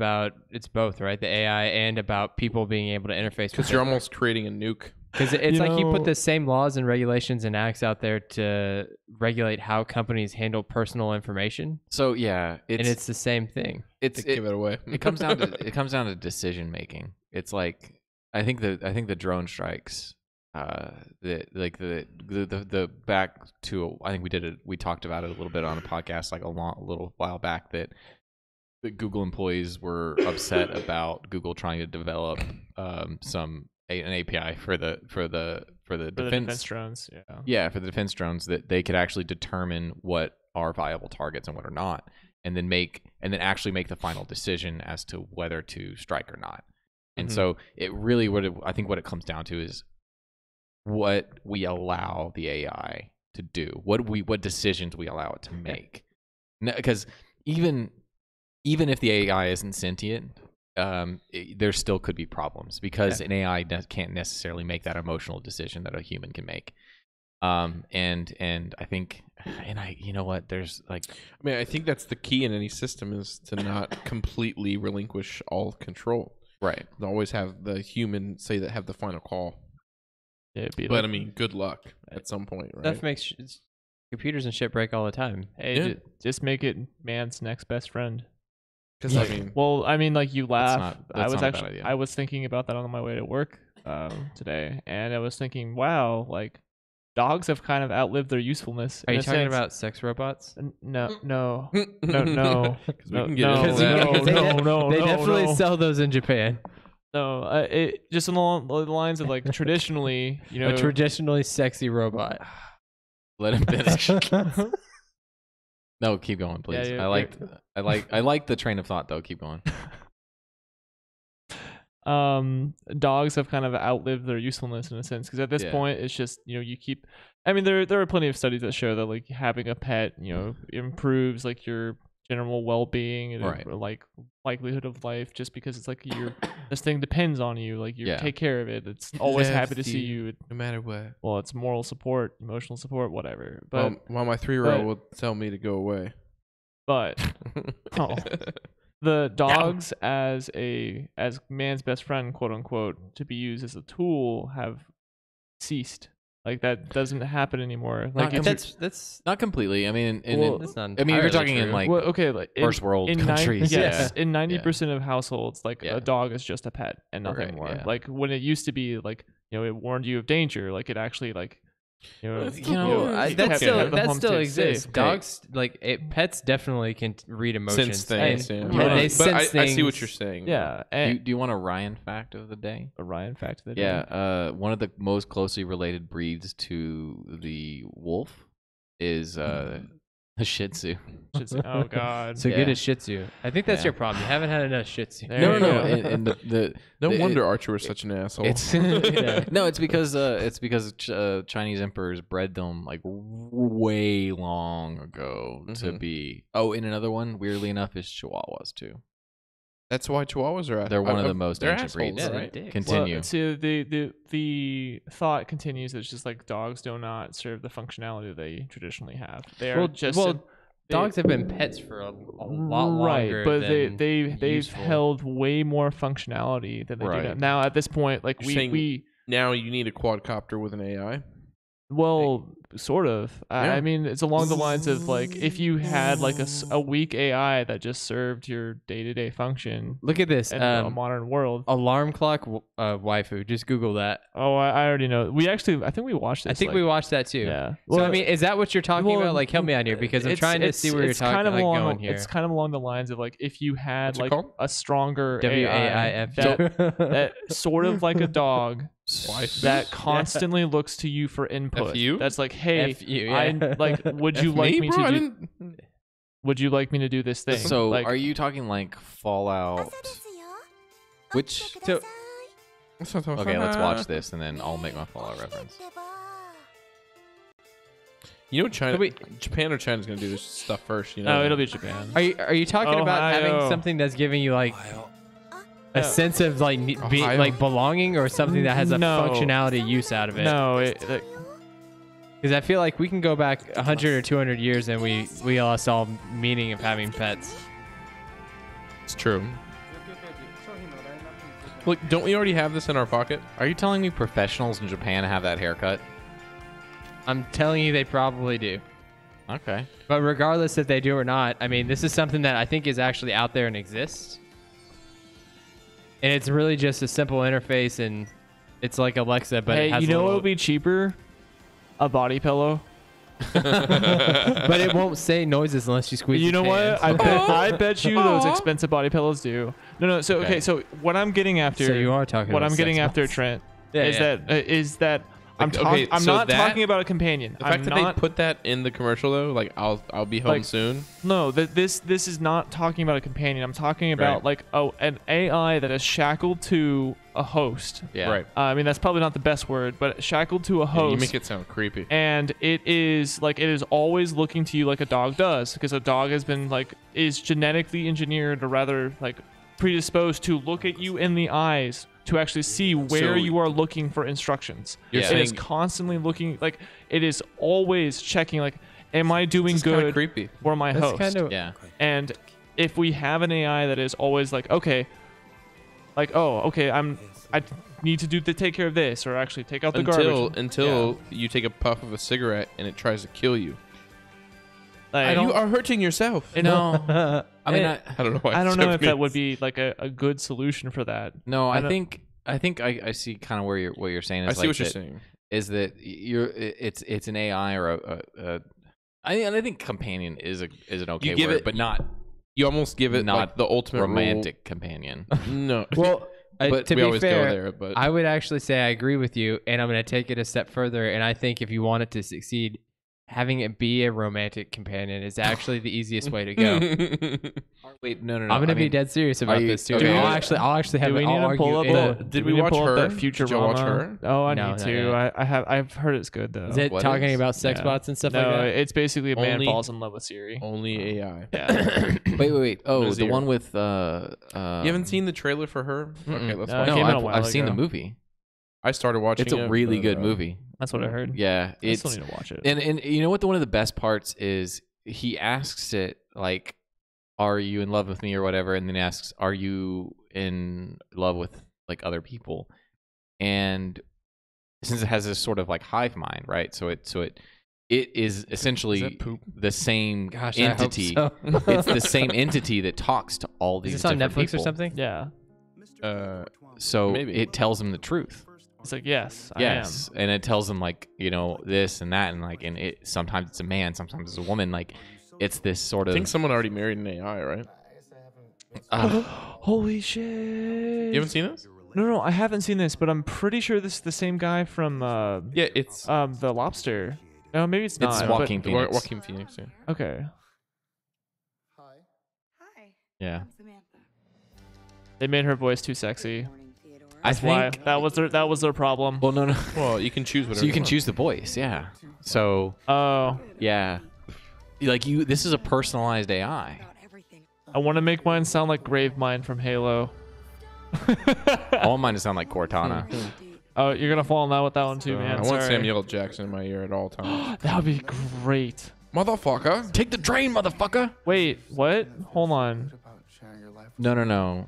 it's both, right? The AI and about people being able to interface. Because you're almost creating a nuke. Because it's like you put the same laws and regulations and acts out there to regulate how companies handle personal information. So yeah, it's the same thing. Give it away. It comes down to decision making. It's like I think the drone strikes. The back to I think we talked about it a little bit on a podcast like a little while back that the Google employees were upset about Google trying to develop an API for the defense drones. For the defense drones, that they could actually determine what are viable targets and what are not, and then actually make the final decision as to whether to strike or not. And so it really I think what it comes down to is what we allow the AI to do, what decisions we allow it to make. Because even if the AI isn't sentient, there still could be problems because an AI can't necessarily make that emotional decision that a human can make. And I think, you know what? There's like, I mean, I think that's the key in any system is to not completely relinquish all control. Right. To always have the human have the final call. it'd be But like, I mean, good luck at some point, right? Stuff makes computers and shit break all the time. hey, just make it man's next best friend. Because I mean, well, I mean, like you laugh. that's not a bad idea. I was thinking about that on my way to work today, and I was thinking, wow, like dogs have kind of outlived their usefulness. Are in you a talking sense. about sex robots? No. No. we can get into They that. definitely sell those in Japan. No, it just along the lines of like traditionally, you know, A traditionally sexy robot. Let him finish. No, keep going, please. Yeah, I like the train of thought though. Keep going. dogs have kind of outlived their usefulness in a sense, because at this Yeah. point it's just, you know, you keep, I mean, there are plenty of studies that show that like having a pet, you know, improves like your general well-being and Right. like likelihood of life, just because it's like this thing depends on you, like you Yeah. take care of it, it's always happy to see you, you. no matter what. Well, it's moral support, emotional support, whatever. But While my 3-year-old will tell me to go away. but the dogs as man's best friend, quote unquote, to be used as a tool have ceased. Like that doesn't happen anymore. Like That's not completely. I mean, that's not I mean, if you're entirely talking in true. like well, okay, like first world countries. Yes, Yeah. in 90% of households, like Yeah. a dog is just a pet and nothing Right, more. yeah. Like when it used to be, like, you know, it warned you of danger. Like it actually, like, you know, that still homestead exists. safe. Dogs, like pets, definitely can read emotions. Sense things. And- Yeah. yeah, they But sense I things. see what you're saying. Yeah. Do And you want a Ryan fact of the day? a Ryan fact of the day. Yeah, one of the most closely related breeds to the wolf is a Shih Tzu. Oh God. So Yeah. good as Shih Tzu. I think that's Yeah. your problem. You haven't had enough Shih Tzu. There No, you no, go. and the No the- wonder Archer was such an asshole. It's no, it's because Chinese emperors bred them like way long ago to Mhm. be. Oh, and another one, weirdly enough, is Chihuahuas too. That's why Chihuahuas are. They're one of the most they're ancient assholes, breeds. Yeah, they're right? dicks. Continue. Well, so the thought continues that it's just like dogs do not serve the functionality they traditionally have. They are dogs have been pets for a lot longer. Right, but than they've useful. held way more functionality than they do now. Right. Now at this point, like You're saying we now you need a quadcopter with an AI. well, sort of. Yeah. I mean, it's along the lines of like if you had like a weak AI that just served your day-to-day function Look at this. in a modern world. Alarm clock waifu. Just Google that. Oh, I already know. I think we watched this. I think like, we watched that too. Yeah. So I Well, mean, is that what you're talking well, about? Like, help me out here because I'm trying to see where you're talking kind of like along, going here. It's kind of along the lines of like if you had What's it like called? a stronger WAIF. that sort of like a dog Wife. that constantly looks to you for input. FU? That's like, hey, FU, I yeah. like. Would you like me bro? I to do? Would you like me to do this thing? So, like, are you talking like Fallout? Which? So, Okay, let's watch this, and then I'll make my Fallout reference. You know, Japan or China's gonna do this stuff first. You know, No, it'll be Japan. are you talking about having Ohio. something that's giving you like a sense of like Ohio. like belonging, or something that has a No. functionality use out of it? No, Because I feel like we can go back 100 or 200 years and we lost all meaning of having pets. It's true. Look, don't we already have this in our pocket? Are you telling me professionals in Japan have that haircut? I'm telling you, they probably do. Okay. But regardless if they do or not, I mean, this is something that I think is actually out there and exists. And it's really just a simple interface, and it's like Alexa, but it hey, has you a know what little... would be cheaper? A body pillow. But it won't say noises unless you squeeze. You know its what? hands. I bet you those expensive body pillows do. No. So okay. So what I'm getting after. So you are talking What about I'm getting sex after, dolls. Trent, Yeah, is that I'm Like, okay, I'm so not that- talking about a companion. The fact I'm that not, they put that in the commercial though, like I'll be home Like, soon. No, this is not talking about a companion. I'm talking about Right. like an AI that is shackled to a host. Yeah. Right. I mean that's probably not the best word, but shackled to a Yeah, host. you make it sound creepy. And it is always looking to you like a dog does, because a dog has been is genetically engineered, or rather like predisposed to look at you in the eyes to actually see where So- you are looking for instructions. You're It is saying- constantly looking, like it is always checking, like, am I doing This is kinda good creepy. for my That's host? kind of Yeah. And if we have an AI that is always like, okay, like, oh, okay, need to take care of this, or actually take out the until garbage. you take a puff of a cigarette and it tries to kill you. Like, You are hurting yourself. No, I mean, I don't know. Why I don't know if that Japanese. would be like a good solution for that. No, I think I see kind of what you're saying. Is I see like what you're that- saying. Is that it's an AI or I think companion is an okay give word, it- but not You almost give it not like the ultimate romantic companion. No. Well, But to we be always go fair, there, but- I would actually say I agree with you, and I'm going to take it a step further. And I think if you want it to succeed, having it be a romantic companion is actually the easiest way to go. Wait, no. I'm going to be dead serious about this too. okay. I'll actually have. Do we I'll need to argue pull up in that? a- Did we watch pull up her? that Futurama? Did y'all watch her? Oh, I No, need not to. yet. I've heard it's good though. Is it What talking is? about sex Yeah. bots and stuff No, like that? it's basically a man Only- falls in love with Siri. Only AI. Yeah. Wait. Oh, the Zero. one with You haven't seen the trailer for her? Okay, let's No, watch it it. came out a I've while seen the ago. movie. I started watching It's a it, really but, good movie. That's what I heard. Yeah, I still need to watch it. And you know what? One of the best parts is he asks it like, "Are you in love with me?" or whatever, and then asks, "Are you in love with like other people?" And since it has this sort of like hive mind, right? So it is essentially that poop? the same Gosh, I hope entity. so. It's the same entity that talks to all these Is this on different Netflix people. or something? Yeah. So Maybe. it tells him the truth. It's like yes, Yes, and it tells them like this and that, and like, and it sometimes it's a man, sometimes it's a woman. Like, it's this sort I of. think someone already married an AI, right? I am. Holy shit! You haven't seen this? No, I haven't seen this, but I'm pretty sure this is the same guy from Yeah, it's The Lobster. No, maybe it's not. It's but- Joaquin Phoenix. Joaquin Phoenix. Yeah. Okay. Hi. Yeah. I'm Samantha. They made her voice too sexy. I That's why think. that was their problem. Well, no. Well, you can choose whatever. So you can want. choose the voice, yeah. So Oh, yeah, like this is a personalized AI. I want to make mine sound like Gravemind from Halo. I want mine to sound like Cortana. Oh, you're gonna fall in love with that one too, man. I want Sorry. Samuel L. Jackson in my ear at all times. That would be great. Motherfucker. Take the train, motherfucker. Wait, what? Hold on. No.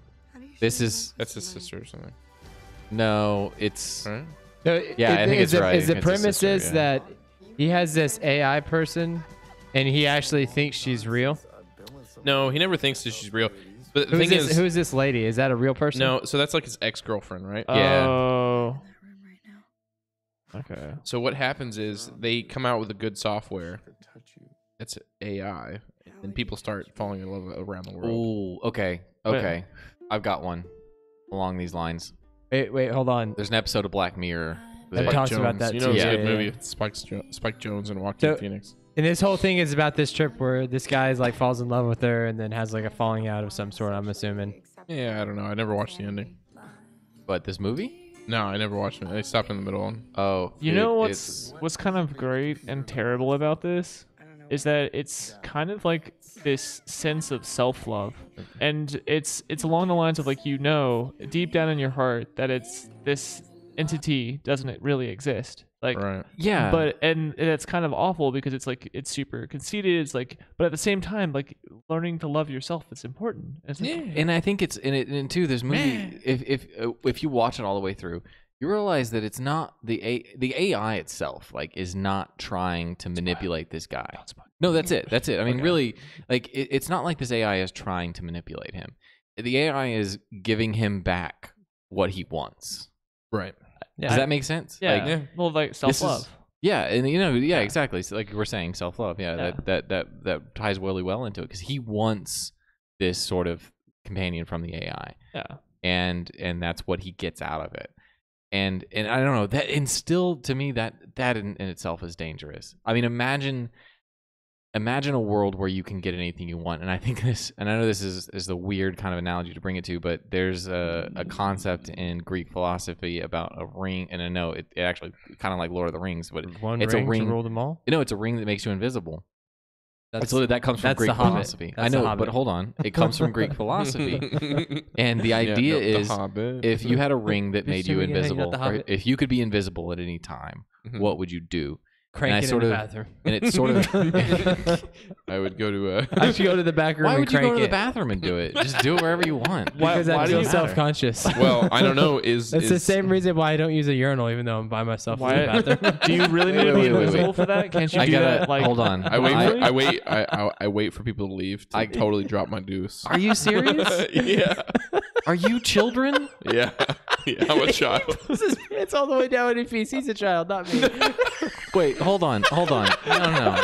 This is That's his sister or something. no. It's Right? No, Yeah, I think it's right. Is the It's his premise sister, is yeah. that he has this AI person, and he actually thinks she's real? No, he never thinks that she's real. But the thing is, Who's this lady? Is that a real person? no. So that's like his ex-girlfriend, right? Yeah. Oh. Okay. So what happens is they come out with a good software. It's AI, and people start falling in love around the world. Ooh, okay. I've got one along these lines. Wait, hold on. There's an episode of Black Mirror That that talks about that You know, too. it's Yeah. a good movie. It's Spike Jones and Joaquin So- Phoenix. And this whole thing is about this trip where this guy like falls in love with her and then has like a falling out of some sort. I'm assuming. Yeah, I don't know. I never watched the ending. But this movie? No, I never watched it. I stopped in the middle. Oh, You know what's kind of great and terrible about this is that it's kind of like this sense of self-love, and it's along the lines of like deep down in your heart that it's this entity doesn't really exist. Like Right. Yeah. But and it's kind of awful because it's like it's super conceited. It's like, but at the same time, like learning to love yourself is important. It's like, And I think it's and too. This movie, if you watch it all the way through, you realize that it's not the AI itself. Like, is not trying to manipulate this guy. No, that's it. That's it. I mean, really, like it's not like this AI is trying to manipulate him. The AI is giving him back what he wants. Right. Does that make sense? Yeah. Like, Well, like this is- self-love. Yeah, and exactly. So like we're saying, self-love. Yeah, that ties really well into it because he wants this sort of companion from the AI. Yeah. And that's what he gets out of it. And I don't know, that instilled to me that in itself is dangerous. I mean, imagine a world where you can get anything you want. And I think I know this is the weird kind of analogy to bring it to, but there's a concept in Greek philosophy about a ring. And I know it actually kind of like Lord of the Rings, but it's ring a ring to rule them all. You know, it's a ring that makes you invisible. That's That comes from that's Greek the Hobbit. philosophy. That's I the know, Hobbit. but hold on. It comes from Greek philosophy. And the idea The is Hobbit. if you had a ring that made you assuming you're not invisible, the or Hobbit. if you could be invisible at any time, Mhm. what would you do? Crank it in the bathroom. And it's sort of. I would go to I should go to the back room. Why and would you crank go to the it. bathroom and do it? Just do it wherever you want. Because I do feel you- self-conscious. Well, I don't know. It's the same reason why I don't use a urinal, even though I'm by myself in the bathroom. Do you really need to be invisible for that? Can't you I do gotta that? Like, hold on. I wait for people to leave to totally drop my deuce. Are you serious? Yeah. Are you children? Yeah. Yeah, I'm a child. It's all the way down in his piece. He's a child, not me. Wait, hold on. No.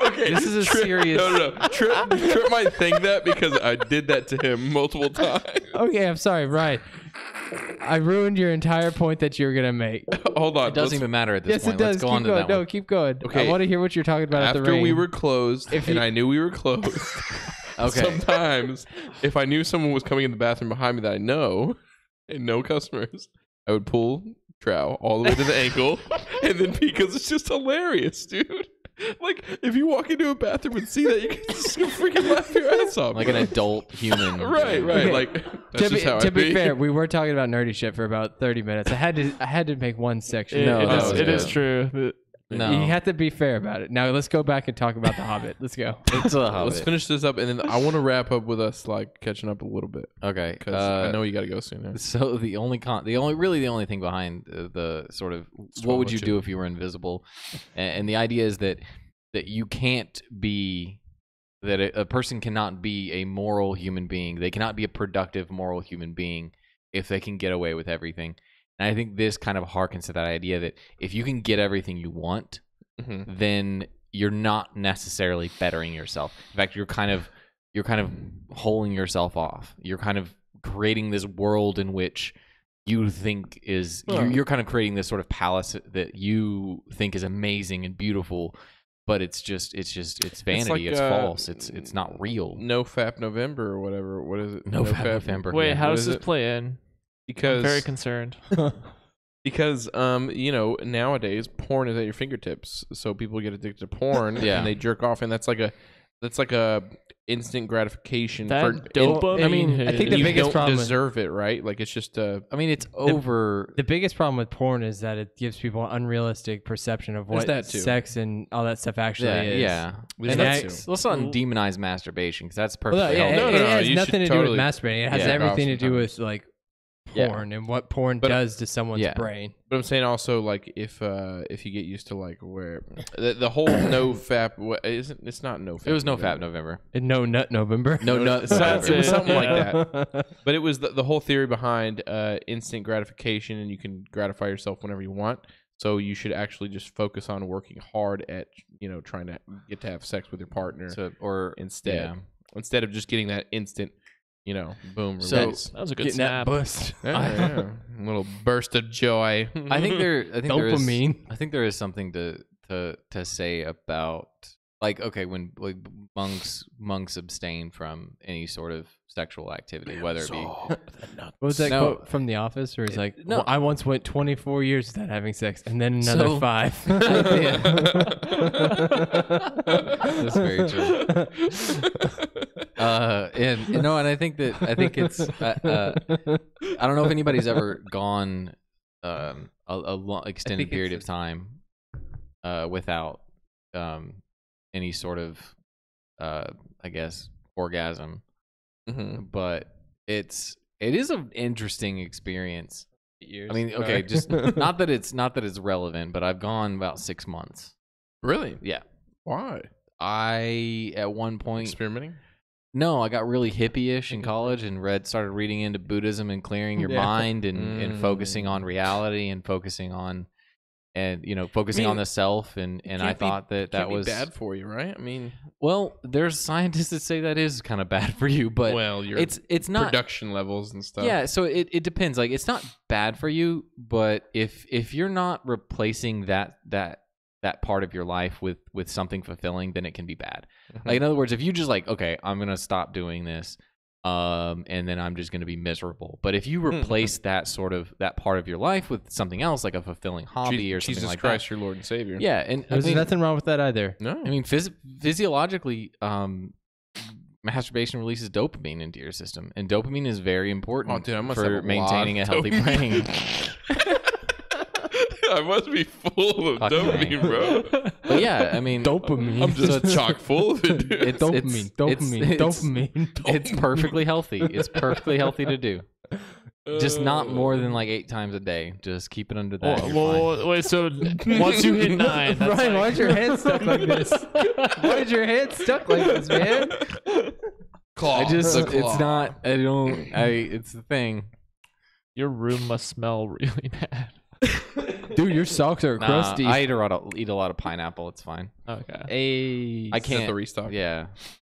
Okay, This is a serious. No. Trip might think that because I did that to him multiple times. Okay, I'm sorry, Ryan. I ruined your entire point that you were gonna make. Hold on. It doesn't even matter at this Yes, point. it does. Let's go Keep on to going. that No, one. keep going. Okay. I want to hear what you're talking about at the After ring. we were closed, and I knew we were closed. Okay. Sometimes, if I knew someone was coming in the bathroom behind me that I know, and no customers, I would pull trowel all the way to the ankle, and then because it's just hilarious, dude. Like, if you walk into a bathroom and see that, you can just go freaking laugh your ass off. Like an adult human. Right. Okay. Like, that's just how I to be fair, we were talking about nerdy shit for about 30 minutes. I had to make one section. It is true. No. You have to be fair about it. Now let's go back and talk about the Hobbit. Let's go. It's a Hobbit. Let's finish this up, and then I want to wrap up with us like catching up a little bit. Okay. Because I know you got to go soon. So the only thing behind the sort of what would you do if you were invisible, and the idea is that you can't be that a person cannot be a moral human being. They cannot be a productive moral human being if they can get away with everything. And I think this kind of harkens to that idea that if you can get everything you want, then you're not necessarily bettering yourself. In fact, you're kind of holding yourself off. You're kind of creating this world in which you think is you're kind of creating this sort of palace that you think is amazing and beautiful, but it's vanity. It's false. It's not real. No Fap November or whatever. What is it? No Fap November. Wait, Yeah. how What does is this it? play in? Because I'm very concerned. Because nowadays porn is at your fingertips, so people get addicted to porn and they jerk off, and that's like a instant gratification. That dopamine. I mean, I think the you biggest don't problem deserve it, right? Like it's just I mean, it's over. The biggest problem with porn is that it gives people an unrealistic perception of what that too. sex and all that stuff actually is. Yeah. There's And that let's too. not demonize masturbation because that's perfectly Well, yeah, healthy. it has you nothing to should do with totally masturbating. It has jack off everything to do sometimes. with like Yeah. porn and what porn But- does to someone's Yeah. brain. But I'm saying also like if you get used to like where the whole no Fap it's not no Fap. It was no Fap November. And no nut November. No nut. It was something like Yeah. that. But it was the whole theory behind instant gratification, and you can gratify yourself whenever you want. So you should actually just focus on working hard at trying to get to have sex with your partner instead of just getting that instant boom So- release. That was a good Getting snap. that bust. Yeah. A little burst of joy. I think Dopamine. there is something to say about when monks abstain from any sort of sexual activity, whether it be What was that No. quote from The Office where he's like, No. "Well, I once went 24 years without having sex and then another So- 5. That's very true. And I think it's I don't know if anybody's ever gone a extended period of time without any sort of I guess orgasm, but it is an interesting experience. I mean, okay, just not that it's relevant, but I've gone about 6 months. Really? Yeah. Why? I at one point Experimenting? No, I got really hippie-ish in college and started reading into Buddhism and clearing your mind and focusing on reality and focusing on on the self and I thought that Can't was be bad for you, right? I mean, well, there's scientists that say that is kind of bad for you, but it's not production levels and stuff. Yeah, so it depends. Like it's not bad for you, but if you're not replacing that part of your life with something fulfilling, then it can be bad. Like in other words, if you just like, okay, I'm gonna stop doing this, and then I'm just gonna be miserable. But if you replace that part of your life with something else, like a fulfilling hobby or something Jesus like Christ, that, your Lord and Savior. yeah, and There's nothing wrong with that either. No, I mean physiologically, masturbation releases dopamine into your system, and dopamine is very important Oh, dude, I must for have a maintaining a lot of healthy brain. I must be full of dopamine, bro. But yeah, I mean, Dopamine. I'm just chock full of it, dude. Dopamine. It's perfectly healthy. It's perfectly healthy to do. Just not more than like 8 times a day. Just keep it under that. Wait, so once you hit 9, that's Brian, like... why's your head stuck like this? Why's your head stuck like this, man? It's not. It's the thing. Your room must smell really bad. Dude, your socks are crusty. I eat a lot of pineapple. It's fine. Okay. I can't. The restock. Yeah.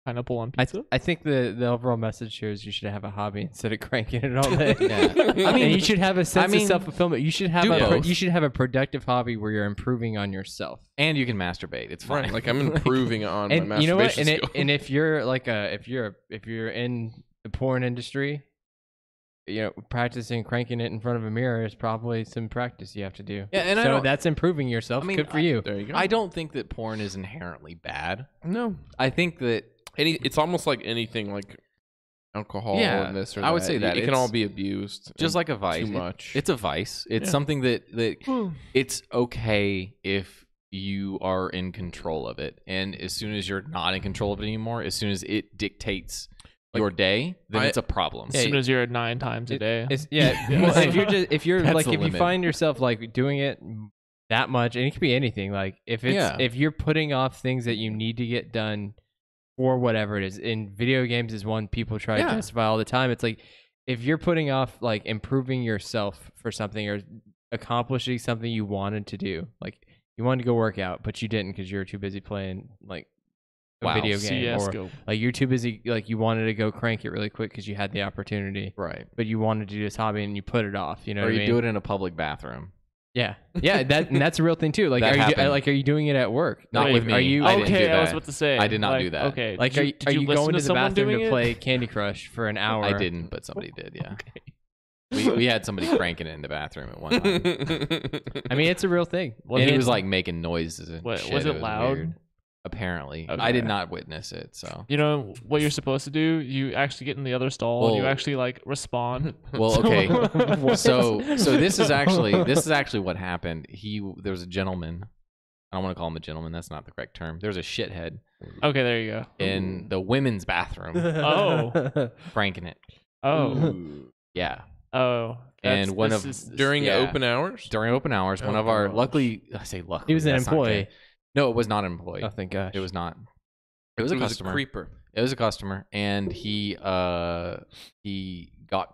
Pineapple on pizza? I think the overall message here is you should have a hobby instead of cranking it all day. Yeah. I mean, you should have a sense of self-fulfillment. You should have both. you should have a productive hobby where you're improving on yourself. And you can masturbate. It's fine. Right. Like I'm improving on my masturbation you know what? skills. And if you're like if you're in the porn industry, you know, practicing cranking it in front of a mirror is probably some practice you have to do. Yeah, and so that's improving yourself. Good for you. There you go. I don't think that porn is inherently bad. No. I think that it's almost like anything, like alcohol and this or that. I would say that it can all be abused. Just like a vice. Too much. It's a vice. It's something that it's okay if you are in control of it. And as soon as you're not in control of it anymore, as soon as it dictates your day, then it's a problem. As soon as you're at 9 times a day. Well, if you're That's like the if you limit. find yourself like doing it that much, and it could be anything, like if you're putting off things that you need to get done or whatever it is, in video games is one people try to justify all the time. It's like if you're putting off like improving yourself for something or accomplishing something you wanted to do, like you wanted to go work out but you didn't because you were too busy playing like a video game, or like you're too busy, like you wanted to go crank it really quick because you had the opportunity, right? But you wanted to do this hobby and you put it off, you know, or what you I mean? do it in a public bathroom. Yeah, that's a real thing too. Like, are you doing it at work? Not with me. Are you? I didn't do that. I was about to say. I did not do that. Okay. Like, did you going to the someone bathroom doing to it? play Candy Crush for an hour? I didn't, but somebody did. Yeah. We had somebody cranking it in the bathroom at one time. I mean, it's a real thing. And he was like making noises and shit. Was it loud? Weird. Apparently, Okay. I did not witness it. So you know what you're supposed to do? You actually get in the other stall and you actually like respond. Well, okay. so this is actually what happened. There was a gentleman. I don't want to call him a gentleman. That's not the correct term. There's a shithead. Okay, there you go. In the women's bathroom. Oh, cranking it. Oh, yeah. Oh, and during open hours. During open hours, one of our luckily, he was an employee. No, it was not an employee. Oh, thank gosh. It was not. It was a customer. A creeper. It was a customer, and he got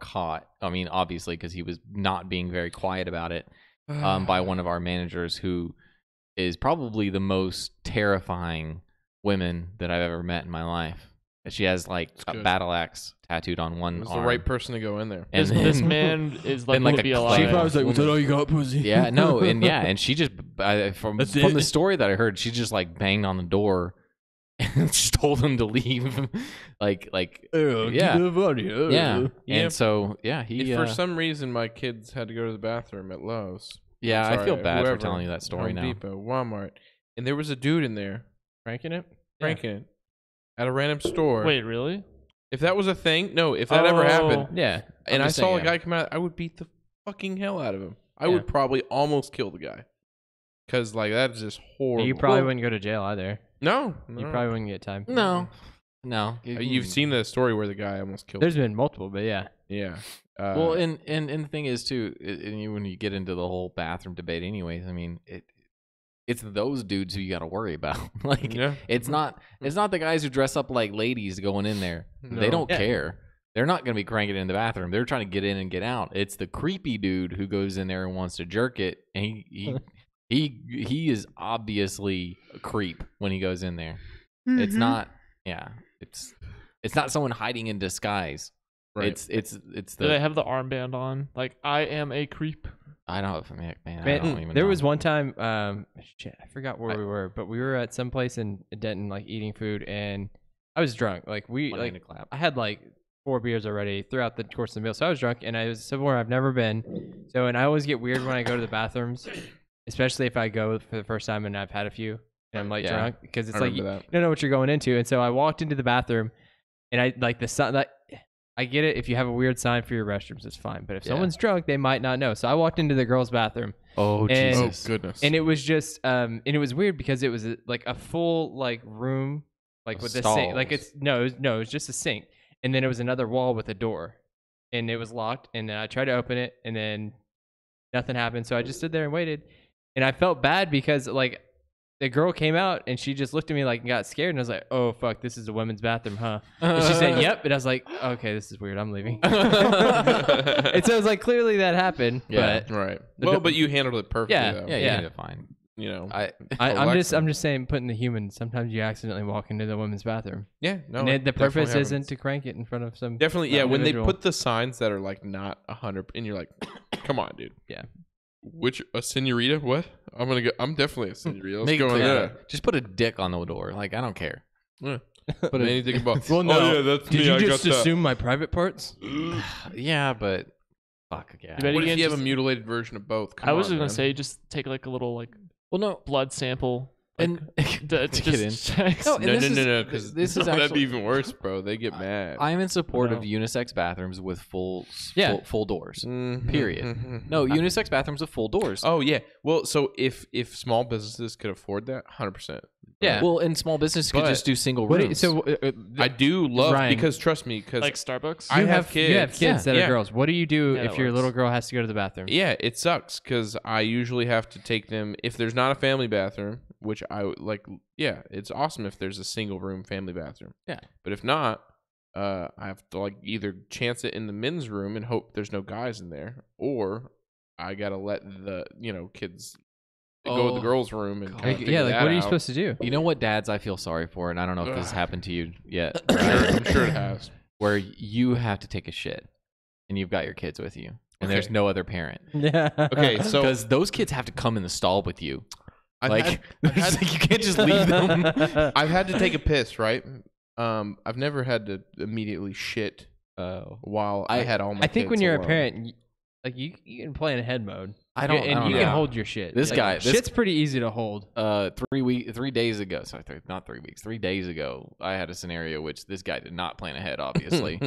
caught. I mean, obviously, because he was not being very quiet about it, by one of our managers, who is probably the most terrifying women that I've ever met in my life. She has like a battle axe tattooed on one arm. The right person to go in there. And this man is like, like be a alive. She probably was like, "Was that all you got, pussy?" Yeah, no, and she just from the story that I heard, she just like banged on the door and just told him to leave. like yeah. And so he for some reason my kids had to go to the bathroom at Lowe's. Yeah, Sorry, I feel bad whoever, for telling you that story Home now. Depot, Walmart, and there was a dude in there cranking it at a random store. Wait, really? If that was a thing, no. If that ever happened, yeah. And I saw a guy come out, I would beat the fucking hell out of him. I would probably almost kill the guy, because like that is just horrible. You probably wouldn't go to jail either. No, you probably wouldn't get time. No. You've seen the story where the guy almost killed. There's been multiple, but yeah. Well, and the thing is too, when you get into the whole bathroom debate, anyways, I mean it's those dudes who you got to worry about. Like, it's not the guys who dress up like ladies going in there. No. They don't care. They're not going to be cranking it in the bathroom. They're trying to get in and get out. It's the creepy dude who goes in there and wants to jerk it, and he is obviously a creep when he goes in there. Mm-hmm. It's not. Yeah, it's not someone hiding in disguise. Right. It's the. Do they have the armband on? Like, I am a creep. I don't, man. I don't even there know. was one time, shit, I forgot where we were, but we were at some place in Denton, like eating food, and I was drunk. Like I had like 4 beers already throughout the course of the meal, so I was drunk, and I was somewhere I've never been. So, and I always get weird when I go to the bathrooms, especially if I go for the first time and I've had a few, and I'm like drunk, because it's like you don't know what you're going into. And so I walked into the bathroom, and I like the sun that. I get it. If you have a weird sign for your restrooms, it's fine. But if someone's drunk, they might not know. So I walked into the girls' bathroom, Oh, And- Jesus. Oh goodness. And it was just and it was weird because it was like a full like room like with the sink. Like Stalls. it was just a sink, and then it was another wall with a door, and it was locked. And then I tried to open it, and then nothing happened. So I just stood there and waited, and I felt bad because like the girl came out and she just looked at me like and got scared, and I was like, oh fuck, this is the women's bathroom, huh? And she said yep, and I was like, okay, this is weird, I'm leaving. And so it was like clearly that happened. Yeah. But Right. Well, but you handled it perfectly. Yeah, though. Yeah, you Yeah. did it fine. You know. I'm just saying, putting the human. Sometimes you accidentally walk into the women's bathroom. Yeah. No. And it the definitely purpose happens. isn't to crank it in front of some. Definitely. Yeah. When they individual. put the signs that are like not 100, and you're like, come on, dude. Yeah. Which a senorita? What? I'm definitely a senorita. Let's Make go it in clear. there. Just put a dick on the door. Like, I don't care. Yeah. But anything about. Well, no. Oh, yeah, that's Did me. you I just got that. assume my private parts? Yeah, but fuck yeah. You better What if get you have a just- mutilated version of both? Come I was on, just gonna man. say, just take like a little like Well, no. blood sample. And To to get in. check. No, No, and this no, is- because this is that'd be actually- even worse, bro. They get mad. I'm in support No. of unisex bathrooms with full doors. Mhm, Period. mhm. No, unisex bathrooms with full doors. Oh yeah. Well, so if small businesses could afford that, 100%. Yeah. Well, and small business could But- just do single What do rooms. you- so I do love Ryan, because trust me, because like Starbucks. I you have kids. You have kids that Yeah. are girls. What do you do Yeah, if that your works. little girl has to go to the bathroom? Yeah, it sucks because I usually have to take them if there's not a family bathroom, which I would like. Yeah, it's awesome if there's a single room family bathroom. Yeah. But if not, I have to like either chance it in the men's room and hope there's no guys in there, or I gotta let the kids go to the girls' room and kinda Like, figure yeah, like that what are you out. supposed to do? You know what dads I feel sorry for, and I don't know if this has Ugh. happened to you yet. I'm sure it has. Where you have to take a shit, and you've got your kids with you, and there's Okay. no other parent. Yeah. Okay, so Because those kids have to come in the stall with you. I've Like, had- there's like, you can't just leave them. I've had to take a piss, right? I've never had to immediately shit while I had all my I think kids when you're alone. a parent, like you can play in head mode. I don't and you know. can hold your shit. This Like, guy- this- shit's pretty easy to hold. 3 days ago. Sorry, not 3 weeks. 3 days ago, I had a scenario which this guy did not plan ahead. Obviously,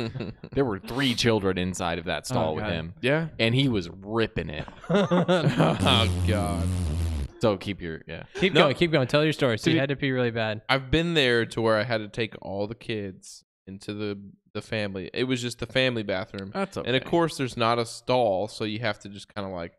there were 3 children inside of that stall with God. him. Yeah. And he was ripping it. Oh God. So keep your Keep No. going. Keep going. Tell your story. So To you be- had to pee really bad. I've been there to where I had to take all the kids into the family. It was just the family bathroom. That's okay. And of course, there's not a stall, so you have to just kind of like,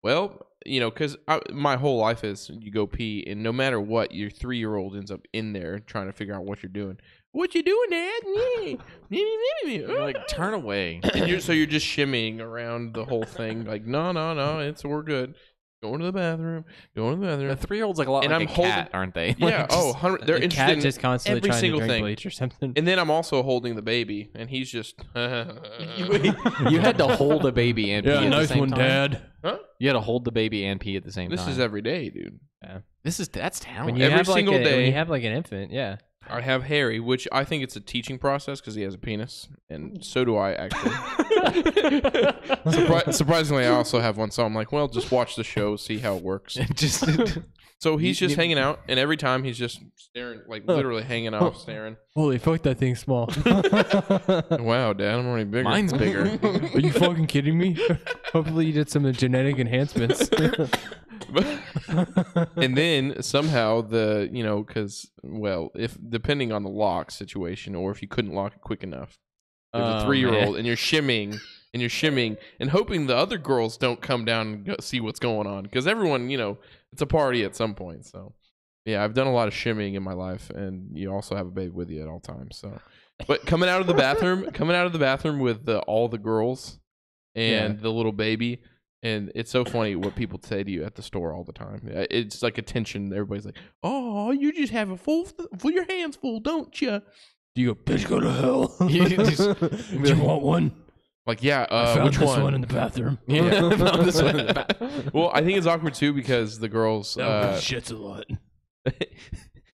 well, because my whole life is you go pee, and no matter what, your 3-year-old ends up in there trying to figure out what you're doing. What you doing, Dad? You're like, turn away. And you're just shimmying around the whole thing, like, no, we're good. Going to the bathroom. Going to the bathroom. The 3-year-old's like a lot And like I'm a holding- cat, aren't they? Yeah. Like, just- 100. They're The interested cat in just constantly every trying single to drink thing. bleach or something. And then I'm also holding the baby, and he's just. you had to hold a baby and pee at the same time. Dad. Huh? You had to hold the baby and pee at the same This time. is every day, dude. That's talent. When you Every have like single when day. you have like an infant, yeah. I have Harry, which I think it's a teaching process because he has a penis, and so do I actually. Surprisingly, I also have one, so I'm like, well, just watch the show, see how it works. Just So he's just hanging out, and every time he's just staring, like literally hanging off, staring. Holy fuck, that thing's small. Wow, Dad, I'm already bigger. Mine's bigger. Are you fucking kidding me? Hopefully you did some genetic enhancements. And then somehow because if depending on the lock situation, or if you couldn't lock it quick enough, there's a Oh, 3-year-old, man. and you're shimming and hoping the other girls don't come down and go see what's going on, because everyone, it's a party at some point. So yeah, I've done a lot of shimmying in my life, and you also have a baby with you at all times. So, but coming out of the bathroom with all the girls and the little baby. And it's so funny what people say to you at the store all the time. It's like a tension. Everybody's like, "Oh, you just have a full your hands full, don't you?" Do you bitch go to hell? You Do you want one? Like, yeah. I found Which this one? one in the bathroom. Yeah. Found this one in the bathroom. Well, I think it's awkward too because the girls, shits a lot.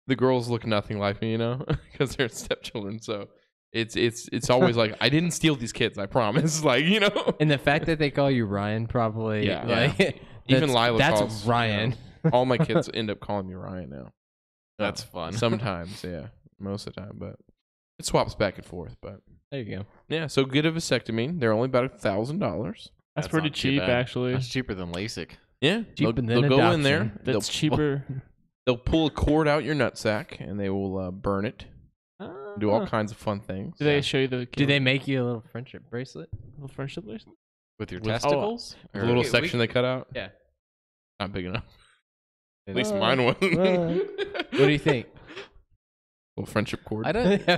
the girls look nothing like me, because they're stepchildren. So it's always like, I didn't steal these kids, I promise. Like, And the fact that they call you Ryan probably Even Lila that's calls Ryan. all my kids end up calling me Ryan now. That's fun. Sometimes, yeah, most of the time, but it swaps back and forth. But There you go. yeah, so get a vasectomy. They're only about $1,000. That's pretty not too cheap, bad. actually. That's cheaper than LASIK. Yeah, Cheaper they'll than go in there. adoption. That's cheaper. They'll pull a cord out your nutsack and they will burn it. Do all kinds of fun things. Do they show you the? Do they make you a little friendship bracelet? little friendship bracelet? With your With- testicles? A little section they cut out? Yeah. Not big enough. At least mine was. What do you think? Little friendship cord. I don't.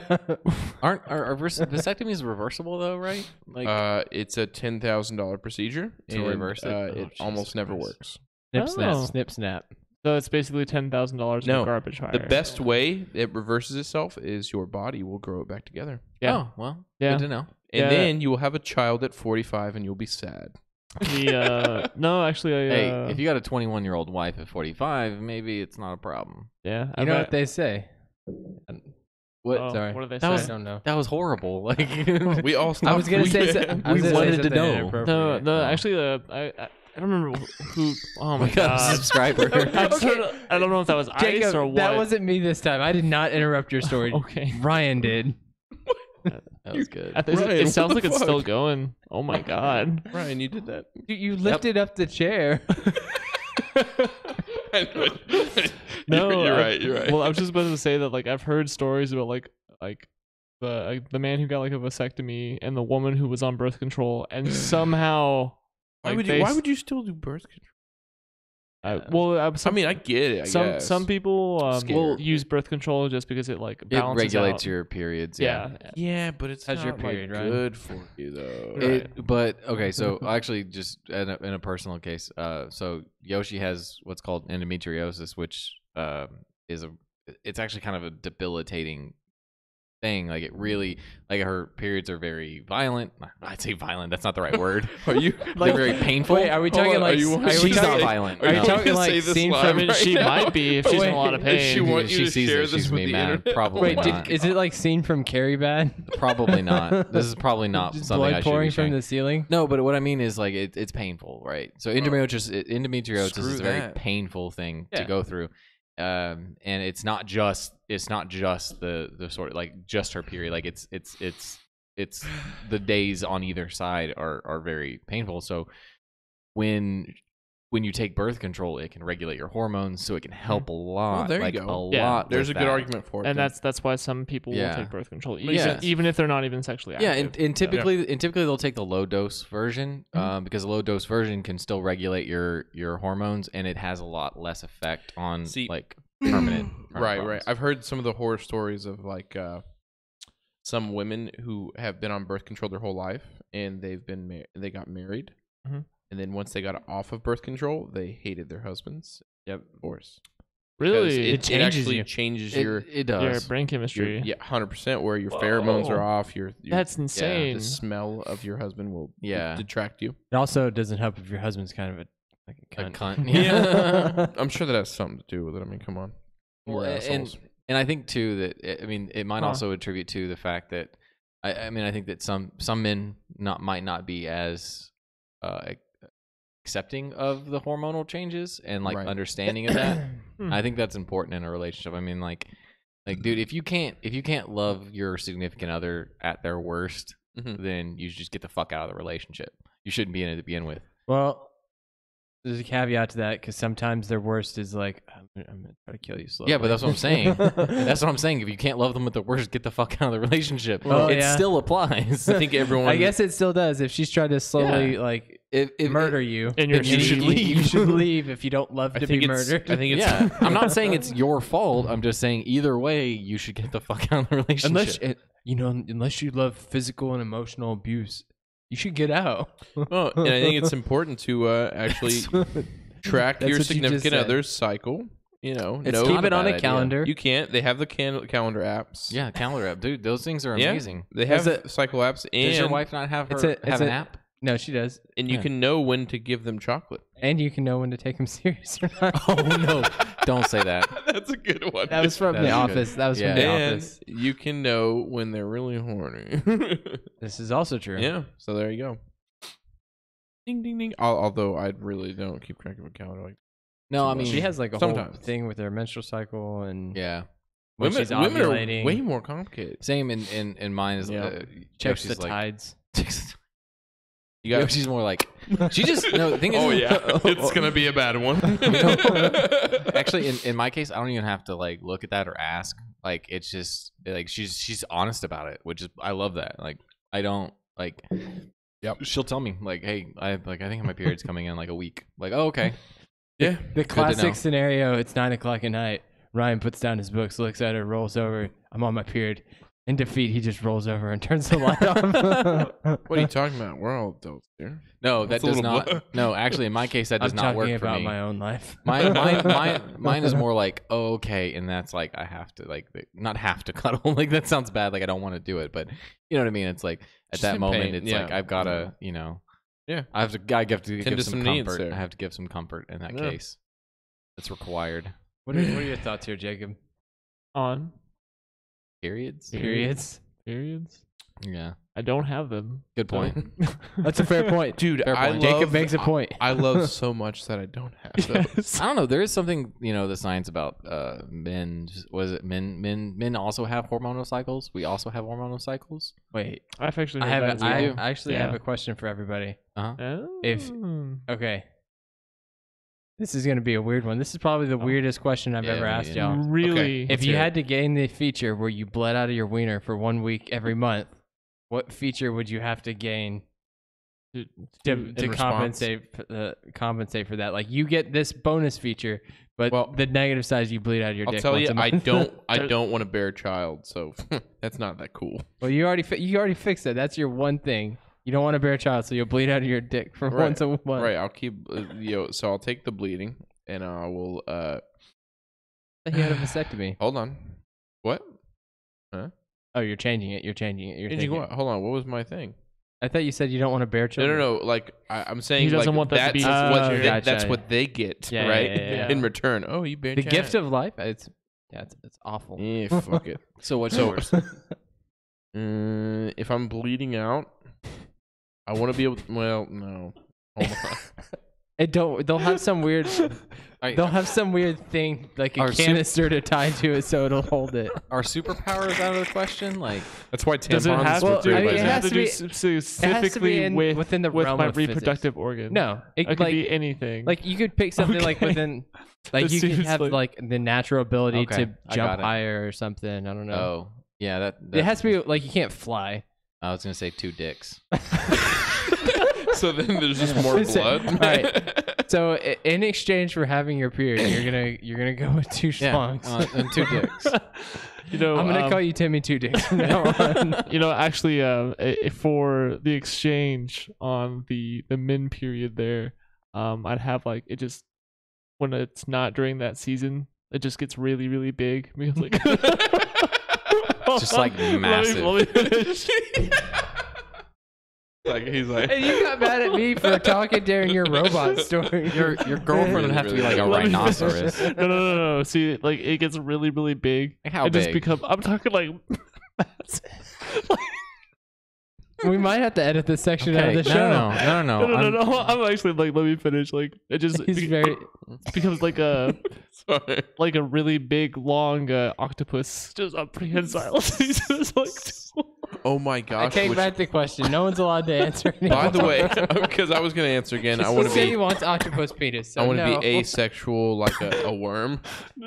Are vasectomies reversible though, right? Like, it's a $10,000 procedure To and, reverse it? It Oh, almost Jesus never Christ. works. Snip, snap, Oh. snip, snap. So it's basically $10,000 No, of garbage fire. the best way it reverses itself is your body will grow it back together. Yeah. oh well, Yeah. good to know. And Yeah. then you will have a child at 45 and you'll be sad. No, actually, Hey, if you got a 21-year-old wife at 45, maybe it's not a problem. yeah, You know what they say? What? Oh, Sorry. what do they That say? I don't know. That was horrible. Like We all stopped. I was gonna say. we wanted to know. No, actually, I don't remember who. Oh my We got a god! subscriber. I don't know if that was Ice Jacob, or what. that wasn't me this time. I did not interrupt your story. Okay. Ryan did. That was good. Ryan, It what sounds the like it's still fuck? going. Oh my god! Ryan, you did that. You lifted up the chair. No, you're right. You're right. Well, I was just about to say that like I've heard stories about like the man who got like a vasectomy and the woman who was on birth control and somehow. why like, would you still do birth control? I mean, I get it. I guess. some people Scared. use birth control just because it like It balances regulates out. your periods. Yeah. Yeah, but it's How's not your period, like Ryan? good for you though. But okay, so actually, just in a personal case, so Yoshi has what's called endometriosis, which it's actually kind of a debilitating thing. Like it really, like her periods are very violent. I'd say violent. That's not the right word. Are you They're very painful. Wait, are we talking like? She's not violent. Are you no. talking like say this scene live I from? mean, right she now? might be if she's in a lot of If she pain. wants you she to sees share it, this she's with gonna be the mad. internet. Probably Wait, not. is it like scene from Carrie Bad? Probably not. This is probably not Just something I blood should pouring be from sharing. the ceiling. No, but what I mean is like it's painful, right? So endometriosis Screw is a very that. painful thing to Yeah. go through, and it's not just the sort of like just her period. Like it's the days on either side are very painful. So when you take birth control, it can regulate your hormones, so it can help a lot. there you like go. a Yeah. lot. There's a with good that. argument for it. And then. that's why some people will Yeah. take birth control, Yeah. even if they're not even sexually active. Yeah, and typically they'll take the low dose version because the low dose version can still regulate your hormones, and it has a lot less effect on like permanent right. problems. I've heard some of the horror stories of like some women who have been on birth control their whole life, and they got married, Mhm. and then once they got off of birth control, they hated their husbands. Yep, of course. Really? Because it actually changes your It does. Your brain chemistry. 100%. Where your pheromones are off. Your That's insane. The smell of your husband will detract you. It also doesn't help if your husband's kind of a cunt. Yeah, I'm sure that has something to do with it. I mean, come on. Well, We're assholes. and I think too that I mean it might Huh. also attribute to the fact that I mean I think that some men might not be as accepting of the hormonal changes and like Right. understanding of that. I think that's important in a relationship. I mean like dude, if you can't love your significant other at their worst, then you should just get the fuck out of the relationship. You shouldn't be in it to begin with. Well, there's a caveat to that because sometimes their worst is like, I'm gonna try to kill you slowly. Yeah, but that's what I'm saying. That's what I'm saying. If you can't love them at the worst, get the fuck out of the relationship. Well, it yeah. still applies. I think everyone. I guess it still does. If she's trying to slowly like murder you, And you're then you should leave. You should leave if you don't love to be murdered. I think it's. Yeah, I'm not saying it's your fault. I'm just saying either way, you should get the fuck out of the relationship. Unless you love physical and emotional abuse, you should get out. Well, and I think it's important to actually track That's your what you just significant said. other's cycle. You know, It's know keep it on a calendar. You can't. They have the calendar apps. Yeah, calendar app, dude. Those things are Yeah, amazing. they have There's cycle apps. And Does your wife not have It's her have an app? No, she does. And you can know when to give them chocolate. And you can know when to take them serious or not. Oh no! Don't say that. That's a good one. That was from That's The good. Office. That was from The And Office. you can know when they're really horny. This is also true. Yeah. So there you go. Ding ding ding. Although I really don't keep track of a calendar like. No, I mean She has like a sometimes. whole thing with her menstrual cycle and yeah. when Women, she's women are ovulating. way more complicated. Same in mine is Yeah. checks Yoshi's the like, tides. You got. She's more like she just no. The thing is, Oh yeah, it's gonna be a bad one. Actually, in my case, I don't even have to like look at that or ask. Like it's just like she's honest about it, which is I love that. Like I don't like. Yep. She'll tell me like, hey, I think my period's coming in like a week. Like, oh okay. Yeah. The classic scenario. It's 9:00 at night. Ryan puts down his books, looks at it, rolls over. I'm on my period. In defeat, he just rolls over and turns the light off. What are you talking about? We're all adults here. No, that does not. No, actually, in my case, that does not work for me. I'm talking about my own life. Mine is more like, oh, okay, and that's like I have to like not have to cuddle. Like that sounds bad. Like I don't want to do it, but you know what I mean. It's like at that moment, it's like I've got to, Yeah, I have to give some comfort. Needs, I have to give some comfort in that case. It's required. What are your thoughts here, Jacob? On periods? Yeah. I don't have them. Good point. That's a fair point. Dude, Jacob makes a point. I love so much that I don't have those. Yes. I don't know. There is something, the science about men. Was it men also have hormonal cycles? We also have hormonal cycles? Wait. I've actually I heard have a question for everybody. Oh. Okay. This is going to be a weird one. This is probably the weirdest question I've ever asked y'all. Really? Okay, if you had to gain the feature where you bled out of your wiener for 1 week every month, what feature would you have to gain to compensate for that? Like you get this bonus feature, but the negative side is you bleed out of your dick. I'll tell you, I don't want to bear a child, so that's not that cool. Well, you already fixed that. That's your one thing. You don't want to bear a child, so you'll bleed out of your dick for once a month. Right. I'll keep so I'll take the bleeding, and I will. You had a vasectomy. Hold on. What? Huh? Oh, you're changing it. You're changing it. Changing what? Hold on. What was my thing? I thought you said you don't want to bear children. No. Like I'm saying, he doesn't want that to be that's what they get, right? Yeah. In return, oh, you bear the gift of life. It's awful. Yeah, fuck it. So what's yours? If I'm bleeding out, I want to be able to, well, no. Hold on. They'll have some weird they'll have some weird thing like a canister to tie to it so it'll hold it. Are superpowers out of the question? Like that's why tampons. It has to be specifically within the realm of reproductive organ. No, it could be anything. Like you could pick something like within, like you could have like the natural ability to jump higher or something. I don't know. Oh, yeah, that it has to be like you can't fly. I was gonna say 2 dicks. So then there's just more blood. All right. So in exchange for having your period, you're gonna go with 2 schlongs and 2 dicks. I'm gonna call you Timmy 2 Dicks from now on. Actually, for the exchange on the min period there, I'd have like it just when it's not during that season, it just gets really really big. Because like. Just like massive. Let me finish. He's like, and you got mad at me for talking during your robot story. Your girlfriend would have to be like a rhinoceros. No. See, like it gets really, really big. How big? I'm talking like. We might have to edit this section out of the show. No. I'm actually like, let me finish. Like it just becomes like a really big, long octopus, just prehensile. Oh my gosh! I take back the question. No one's allowed to answer anymore. By the way, because I was gonna answer again, I want to be. He wants octopus penis. So I want to be asexual, like a worm.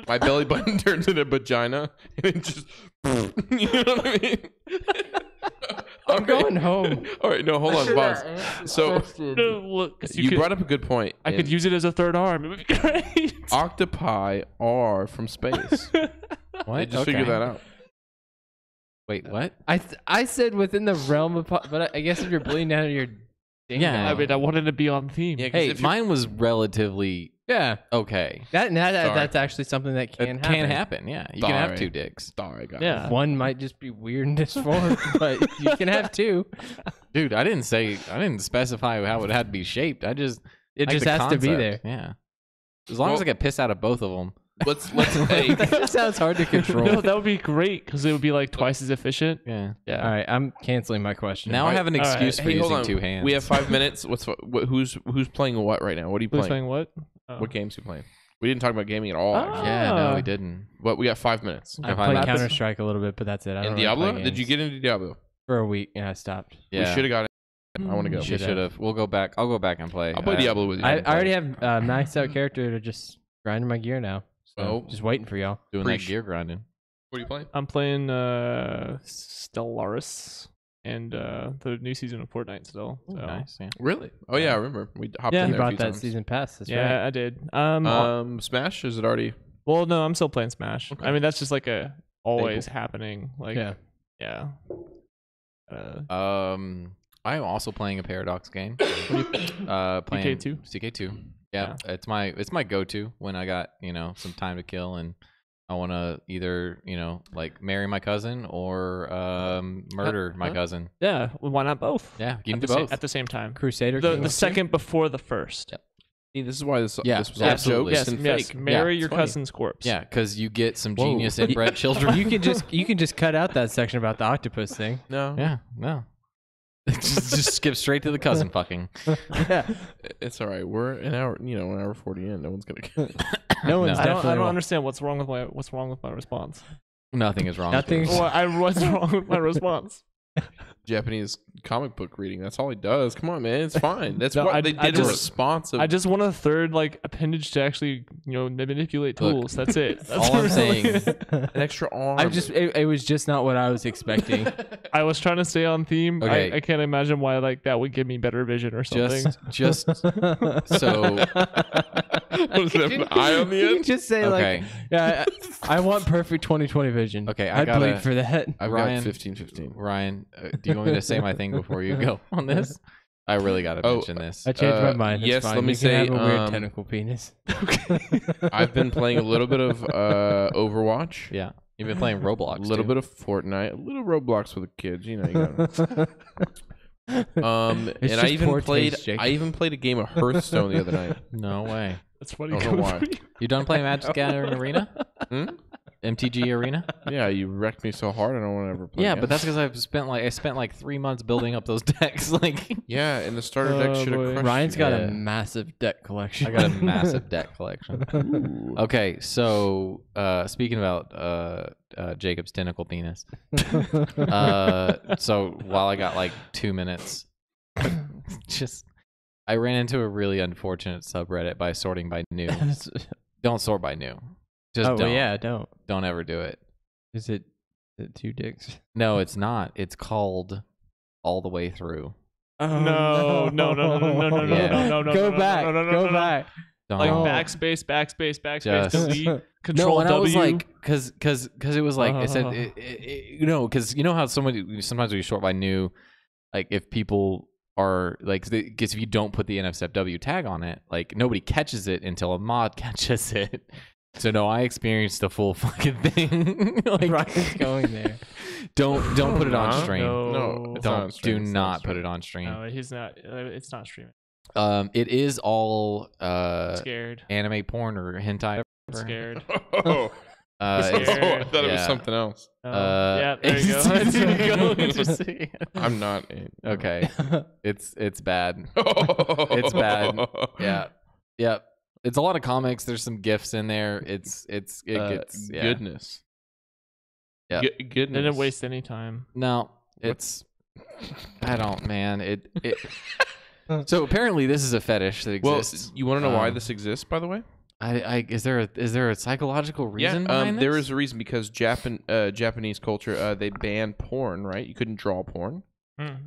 My belly button turns into a vagina, and it just. You know what I mean? I'm going home. All right, no, hold on, pause. So, you brought up a good point. I could use it as a third arm. It would be great. Octopi are from space. What? Just figure that out. Wait, what? I said within the realm of, but I guess if you're bleeding out of your, I mean, I wanted to be on theme. Yeah, hey, mine was relatively okay. That's actually something that can happen. Can happen. Yeah, you can have 2 dicks. Sorry, guys. Yeah, one might just be weird and disformed, but you can have 2. Dude, I didn't specify how it had to be shaped. It just has to be there. Yeah, as long as I get pissed out of both of them. Let's hey. That sounds hard to control. No, that would be great because it would be like twice as efficient. Yeah. All right, I'm canceling my question. Now I have an excuse for using 2 hands. We have 5 minutes. Who's playing what right now? What are you playing? Who's playing what? What games are you playing? We didn't talk about gaming at all. Actually. Yeah, no, we didn't. But we got 5 minutes. I played Counter-Strike a little bit, but that's it. And Diablo? Did you get into Diablo? For a week, I stopped. Yeah. We should have got it. I want to go. You should have. We'll go back. I'll go back and play. I'll play Diablo with you. I already have maxed out character to just grinding my gear now. So just waiting for y'all. Doing that gear grinding. What are you playing? I'm playing Stellaris and the new season of Fortnite still. So. Nice. Yeah. Really? Oh yeah, I remember. We hopped Yeah, in You there a bought few that times. season pass. That's Yeah, right. I did. Smash, is it already? Well, no, I'm still playing Smash. Okay. I mean, that's just like a always happening. Like, Yeah. I'm also playing a Paradox game. Playing CK2? CK2. Yeah, it's my go-to when I got some time to kill and I want to either like marry my cousin or murder my cousin. Yeah, why not both? Yeah, you can do both at the same time. Crusader. The second before the first. Yep. See, this is why this was absolutely. all jokes and Yes, fake. marry your it's cousin's corpse. Yeah, because you get some genius inbred children. You can just cut out that section about the octopus thing. No. Yeah, no. just skip straight to the cousin fucking. Yeah. It's all right. We're an hour 40 in. No one's gonna. No one's I definitely. don't understand what's wrong with my response. Nothing is wrong. Nothing. With What's wrong with my response? Japanese comic book reading. That's all he does. Come on, man. It's fine. That's No, what they did a response of. I just want a third appendage to actually manipulate tools. That's it. That's all I'm saying. An extra arm. It was just not what I was expecting. I was trying to stay on theme. Okay. I can't imagine why that would give me better vision or something. Just so. Was there an eye on the You end? can just say Okay. yeah, I want perfect 20/20 vision. Okay, I'd bleed for that. I've Ryan, got 15-15. Ryan, do you want me to say my thing before you go on this? I really got to mention this. I changed my mind. It's yes, fine. let me You can say, have a weird tentacle penis. I've been playing a little bit of Overwatch. Yeah, you've been playing Roblox. A little bit of Fortnite, a little Roblox with the kids. You got and It's I just even poor played. taste, Jake. I even played a game of Hearthstone the other night. No way. That's funny. I don't know why. You done playing Magic Gathering Arena? MTG Arena? Yeah, you wrecked me so hard. I don't want to ever play. Yeah, again. but that's because I spent like 3 months building up those decks. Like, yeah, and the starter deck should have crushed. Ryan's you. got Yeah. a massive deck collection. I got a massive deck collection. Okay, so speaking about Jacob's tentacle penis. So while I got like 2 minutes, I ran into a really unfortunate subreddit by sorting by new. Don't sort by new. Just oh don't. well, yeah, don't. Don't ever do it. Is it two dicks? No, it's not. It's called All the Way Through. No. Go back. Go back. Don't. Like backspace, Just- delete, control No, and W. I was like, because it was like, it said, because you know how sometimes when you sort by new, like if people are like, because if you don't put the NSFW tag on it, like nobody catches it until a mod catches it. So no, I experienced the full fucking thing. Like, Ryan's going there. don't put it on stream. No, it's not on Don't stream. do not put it on stream. No, he's not. It's not streaming. It is all Scared. anime porn or hentai. I'm scared. Oh, I Scared. thought it was yeah. something else. Yeah, there you go. There you go. Interesting. I'm not. Okay, it's bad. It's bad. Yeah, yeah. It's a lot of comics. There's some gifs in there. It gets yeah. Goodness. Yeah. Goodness. Didn't waste any time. No, it's I don't, man. It So apparently this is a fetish that exists. Well, you want to know why this exists, by the way? Is there a psychological reason behind this? There is a reason because Japanese culture they banned porn, right? You couldn't draw porn.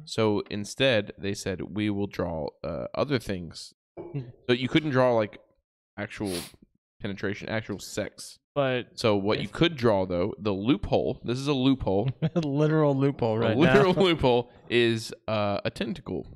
So instead they said we will draw other things. So you couldn't draw like actual penetration, actual sex. But so what you could draw though, the loophole, this is a loophole. Literal loophole right now. Literal loophole is a tentacle.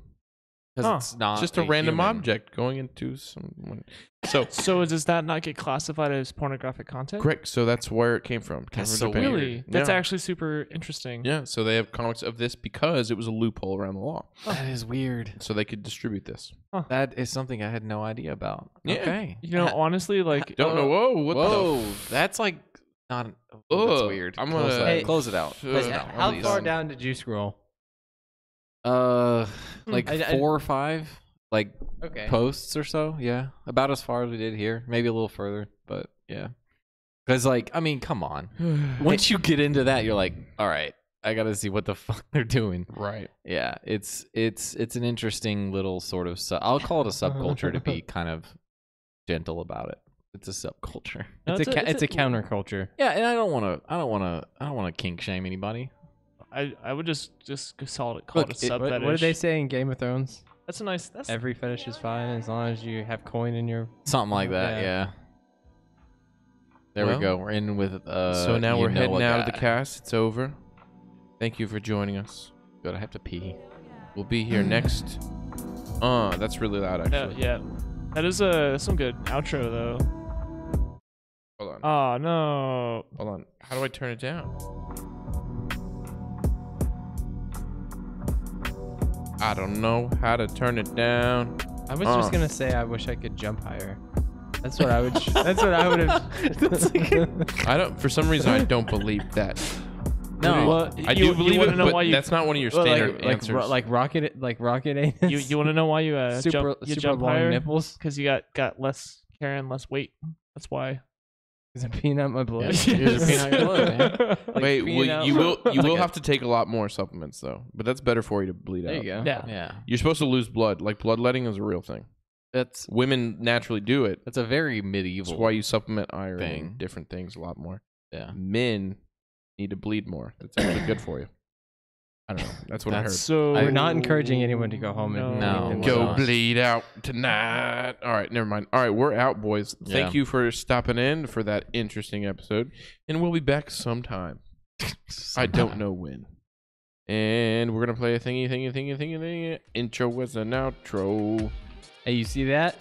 Because it's not just a random human. object going into someone. So does that not get classified as pornographic content? Correct. So that's where it came from. That's from so Japan. Really? That's Yeah. actually super interesting. Yeah. So they have comics of this because it was a loophole around the law. That is weird. So they could distribute this. That is something I had no idea about. Yeah. Okay. You know, honestly, like Don't know. Whoa. What Whoa. the? That's like not. That's Ugh, weird. I'm Close gonna- that. Hey, Close it out. Close it out. How Please. far down did you scroll? Like I- 4 or 5 like Okay. posts or so. Yeah, about as far as we did here. Maybe a little further, but yeah. Because like, I mean, come on. Once you get into that, you're like, all right, I gotta see what the fuck they're doing. Right. Yeah, it's an interesting little sort of. I'll call it a subculture to be kind of gentle about it. It's a subculture. No, It's a counterculture. Yeah, and I don't want to kink shame anybody. I would just call it a sub fetish. What did they say in Game of Thrones? That's a nice. That's Every fetish is fine as long as you have coin in your. Something like that. Yeah. There we go. We're in with. So now we're heading out of the guy. cast. It's over. Thank you for joining us. Good. I have to pee. We'll be here next. That's really loud, actually. yeah. That is some good outro though. Hold on. Oh no. Hold on. How do I turn it down? I don't know how to turn it down. I was just gonna say I wish I could jump higher. That's what I would. That's what I would have. I don't. For some reason, I don't believe that. No, Well, I do believe wanna it, know but why you, that's not one of your standard answers. like rocket anus. You want to know why you super jump long higher? nipples. Because you got less carrying less weight. That's why. Is it peeing out my blood? Here's a peeing out your blood, man. Wait, peeing you out- will have to take a lot more supplements though, but that's better for you to bleed There out. you go. Yeah. Yeah. You're supposed to lose blood. Like bloodletting is a real thing. That's Women naturally do it. a very medieval. That's why you supplement iron thing. and different things a lot more. Yeah. Men need to bleed more. That's actually good for you. I don't know. That's what I heard. So We're not encouraging anyone to go home and No. and Go whatnot. bleed out tonight. All right, never mind. All right, we're out, boys. Thank Yeah. you for stopping in for that interesting episode, and we'll be back sometime. I don't know when. And we're gonna play a thingy. Intro was an outro. Hey, you see that?